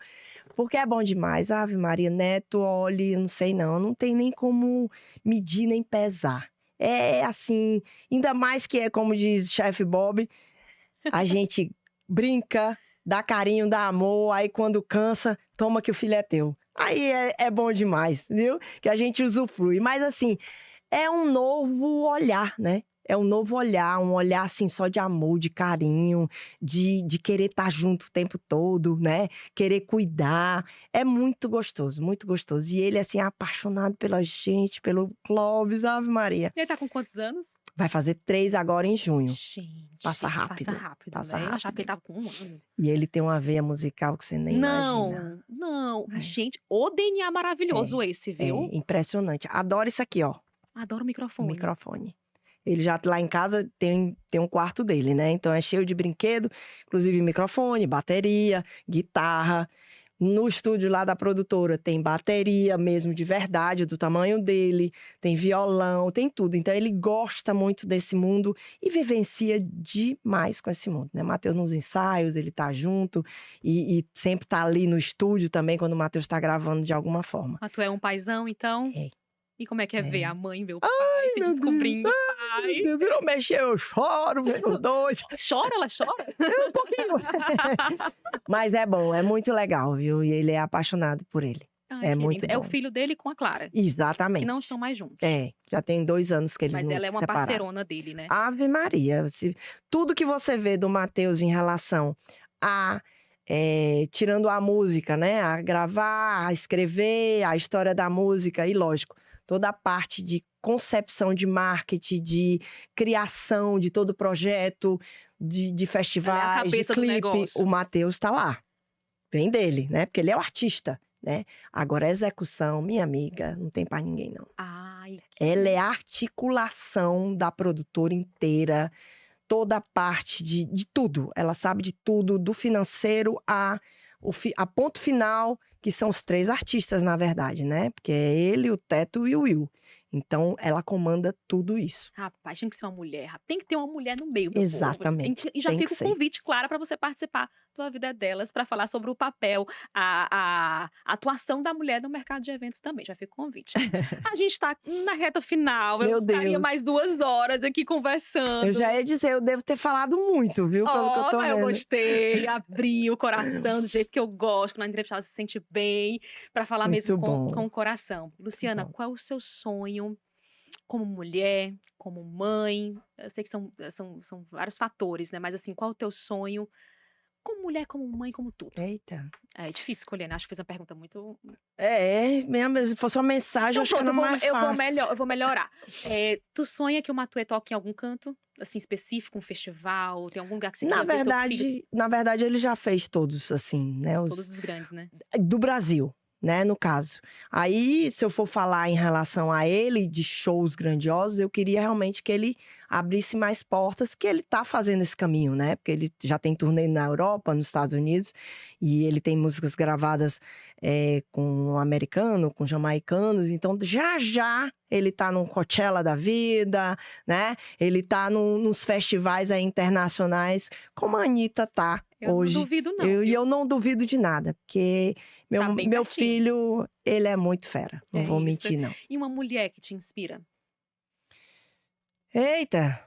Porque é bom demais. Ave Maria, neto, olha, não sei não tem nem como medir nem pesar. É assim, ainda mais que é como diz o chefe Bob, a gente brinca, dá carinho, dá amor, aí quando cansa, toma que o filho é teu. Aí é bom demais, viu? Que a gente usufrui. Mas assim, é um novo olhar, né? É um novo olhar, um olhar assim só de amor, de carinho, de querer estar junto o tempo todo, né? Querer cuidar. É muito gostoso, muito gostoso. E ele assim, apaixonado pela gente, pelo Clóvis, Ave Maria. Ele tá com quantos anos? Vai fazer 3 agora em junho. Gente, Passa rápido. Passa rápido. Eu achava que ele tava com 1 ano. E ele tem uma veia musical que você nem imagina. Não. Gente, o DNA maravilhoso esse, viu? É impressionante. Adoro isso aqui, ó. Adoro o microfone. O microfone. Ele já lá em casa tem um quarto dele, né? Então é cheio de brinquedo, inclusive microfone, bateria, guitarra. No estúdio lá da produtora tem bateria mesmo de verdade, do tamanho dele, tem violão, tem tudo. Então ele gosta muito desse mundo e vivencia demais com esse mundo, né? Matheus nos ensaios, ele tá junto e sempre tá ali no estúdio também quando o Matheus tá gravando de alguma forma. Mas tu é um paizão, então? É. E como é que é ver a mãe, ver o pai se descobrindo Ai. Virou mexer, eu choro, vendo dois. Chora, ela chora? Um pouquinho. Mas é bom, é muito legal, viu? E ele é apaixonado por ele. Ai, É que muito lindo. É o bom. filho dele com a Clara, que Exatamente. não estão mais juntos. Já tem 2 anos que eles Mas não ela é se uma separaram. parceirona dele, né? Ave Maria. Tudo que você vê do Matheus em relação a... tirando a música, né? A gravar, a escrever, a história da música e, lógico, toda a parte de concepção de marketing, de criação de todo o projeto, de festivais, de cabeça do clipe. negócio. O Matheus tá lá. Vem dele, né? Porque ele é o artista, né? Agora, a execução, minha amiga, não tem pra ninguém, não. Ai, que Ela é a articulação da produtora inteira, toda a parte de tudo. Ela sabe de tudo, do financeiro a ponto final, que são os 3 artistas, na verdade, né? Porque é ele, o Teto e o Will. Então, ela comanda tudo isso. Rapaz, tinha que ser uma mulher. Tem que ter uma mulher no meio, meu povo. Exatamente, E já tem fica que o ser. convite, Clara, para você participar da Vida Delas, para falar sobre o papel, a atuação da mulher no mercado de eventos também. Já fica o convite. A gente está na reta final. Eu Meu ficaria Deus. mais 2 horas aqui conversando. Eu já ia dizer, eu devo ter falado muito, viu? Pelo que eu tô Mas eu vendo. gostei, abri o coração do jeito que eu gosto, quando a entrevistada se sente bem, para falar Muito mesmo bom. com o coração. Luciana, bom. qual é o seu sonho como mulher, como mãe? Eu sei que são vários fatores, né? Mas assim, qual é o teu sonho como mulher, como mãe, como tudo? Eita. É difícil escolher, né? Acho que fez uma pergunta muito... Mesmo, se fosse uma mensagem, Então acho que era pronto, mais fácil. eu vou melhorar. Tu sonha que o Matuê toque em algum canto, assim, específico, um festival? Tem algum lugar que você queira ver seu filho? Na verdade, ele já fez todos, assim, né? Todos os grandes, né? Do Brasil, né? No caso. Aí, se eu for falar em relação a ele, de shows grandiosos, eu queria realmente que ele abrisse mais portas, que ele tá fazendo esse caminho, né? Porque ele já tem turnê na Europa, nos Estados Unidos, e ele tem músicas gravadas com americano, com jamaicanos, então já ele tá num Coachella da vida, né? Ele tá nos festivais aí internacionais, como a Anitta tá hoje. Eu não duvido, não. E eu não duvido de nada, porque Tá bem meu pertinho. filho, ele é muito fera, não vou mentir, não. E uma mulher que te inspira? Eita,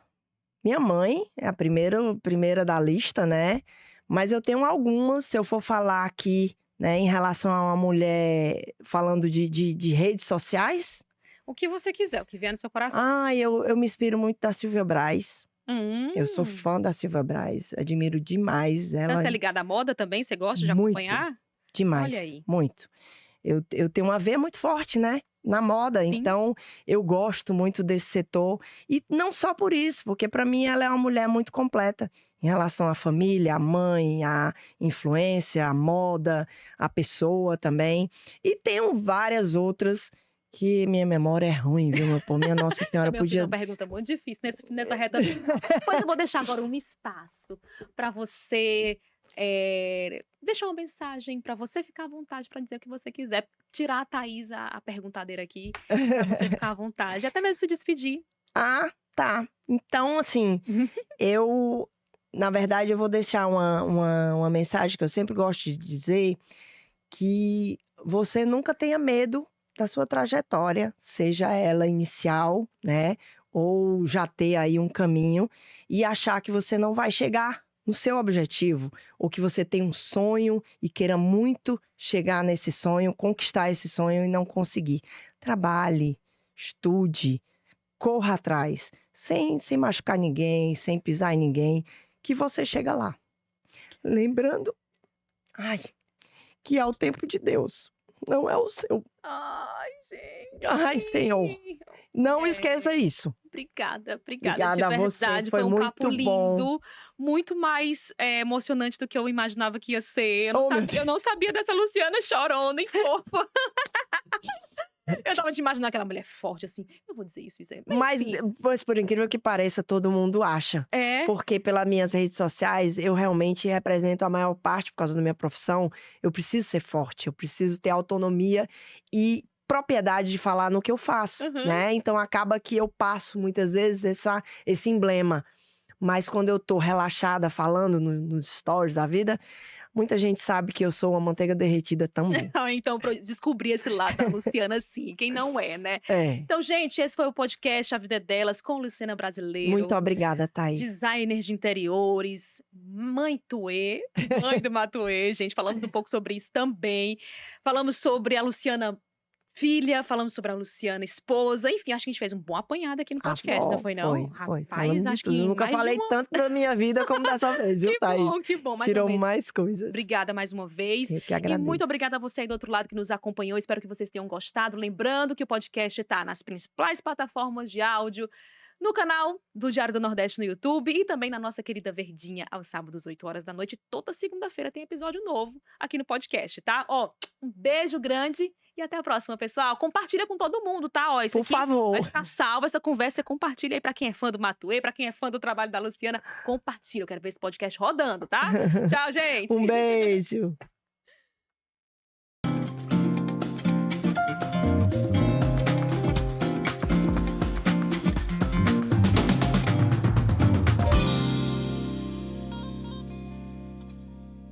minha mãe é a primeira da lista, né? Mas eu tenho algumas, se eu for falar aqui, né, em relação a uma mulher falando de redes sociais. O que você quiser, o que vier no seu coração. Eu me inspiro muito da Silvia Braz. Eu sou fã da Silvia Braz, admiro demais ela. Você é ligada à moda também? Você gosta de Muito. acompanhar? Demais, Olha aí. muito. Eu tenho uma veia muito forte, né? Na moda, Sim. Então eu gosto muito desse setor. E não só por isso, porque para mim ela é uma mulher muito completa em relação à família, à mãe, à influência, à moda, à pessoa também. E tenho várias outras que minha memória é ruim, viu? Pô, minha Nossa Senhora Meu filho, podia... uma pergunta muito difícil nessa reta final. Pois eu vou deixar agora um espaço para você... deixar uma mensagem para você ficar à vontade para dizer o que você quiser. Tirar a Thaís, a perguntadeira aqui, para você ficar à vontade. Até mesmo se despedir. Ah, tá. Então, assim, na verdade, eu vou deixar uma mensagem que eu sempre gosto de dizer, que você nunca tenha medo da sua trajetória, seja ela inicial, né? Ou já ter aí um caminho e achar que você não vai chegar no seu objetivo, ou que você tem um sonho e queira muito chegar nesse sonho, conquistar esse sonho e não conseguir. Trabalhe, estude, corra atrás, sem machucar ninguém, sem pisar em ninguém, que você chega lá. Lembrando, que é o tempo de Deus, não é o seu. Ai, gente. Ai, Senhor. Não esqueça isso. Obrigada de Obrigada a verdade. você, Foi um muito papo lindo, bom. muito mais emocionante do que eu imaginava que ia ser. Oh, meu Eu não sabia dessa Luciana chorona e fofa. Eu tava te imaginando aquela mulher forte, assim. Eu vou dizer isso aí. Mas, por incrível que pareça, todo mundo acha. Porque pelas minhas redes sociais, eu realmente represento a maior parte, por causa da minha profissão. Eu preciso ser forte, eu preciso ter autonomia e propriedade de falar no que eu faço, né? Então, acaba que eu passo, muitas vezes, esse emblema. Mas quando eu tô relaxada, falando nos stories da vida... muita gente sabe que eu sou uma manteiga derretida também. Então, pra eu descobrir esse lado da Luciana, sim. Quem não é, né? É. Então, gente, esse foi o podcast A Vida é Delas com Luciana Brasileiro. Muito obrigada, Thaís. Designer de interiores, mãe Tuê, mãe do Matuê, gente. Falamos um pouco sobre isso também. Falamos sobre a Luciana filha, falamos sobre a Luciana esposa. Enfim, acho que a gente fez um bom apanhado aqui no podcast, não foi não? Foi. Rapaz, acho que Eu nunca mais de falei uma... tanto da minha vida como dessa vez, viu, Thaís? Que bom. Mais Tirou uma vez. mais coisas. Obrigada mais uma vez. Eu que E agradeço. muito obrigada a você aí do outro lado que nos acompanhou. Espero que vocês tenham gostado. Lembrando que o podcast está nas principais plataformas de áudio, no canal do Diário do Nordeste no YouTube e também na nossa querida Verdinha, aos sábados, 8 horas da noite. Toda segunda-feira tem episódio novo aqui no podcast, tá? Ó, um beijo grande e até a próxima, pessoal. Compartilha com todo mundo, tá? Ó, isso Por aqui favor. vai ficar salvo, essa conversa. Você compartilha aí pra quem é fã do Matuê, pra quem é fã do trabalho da Luciana. Compartilha, eu quero ver esse podcast rodando, tá? Tchau, gente! Um beijo.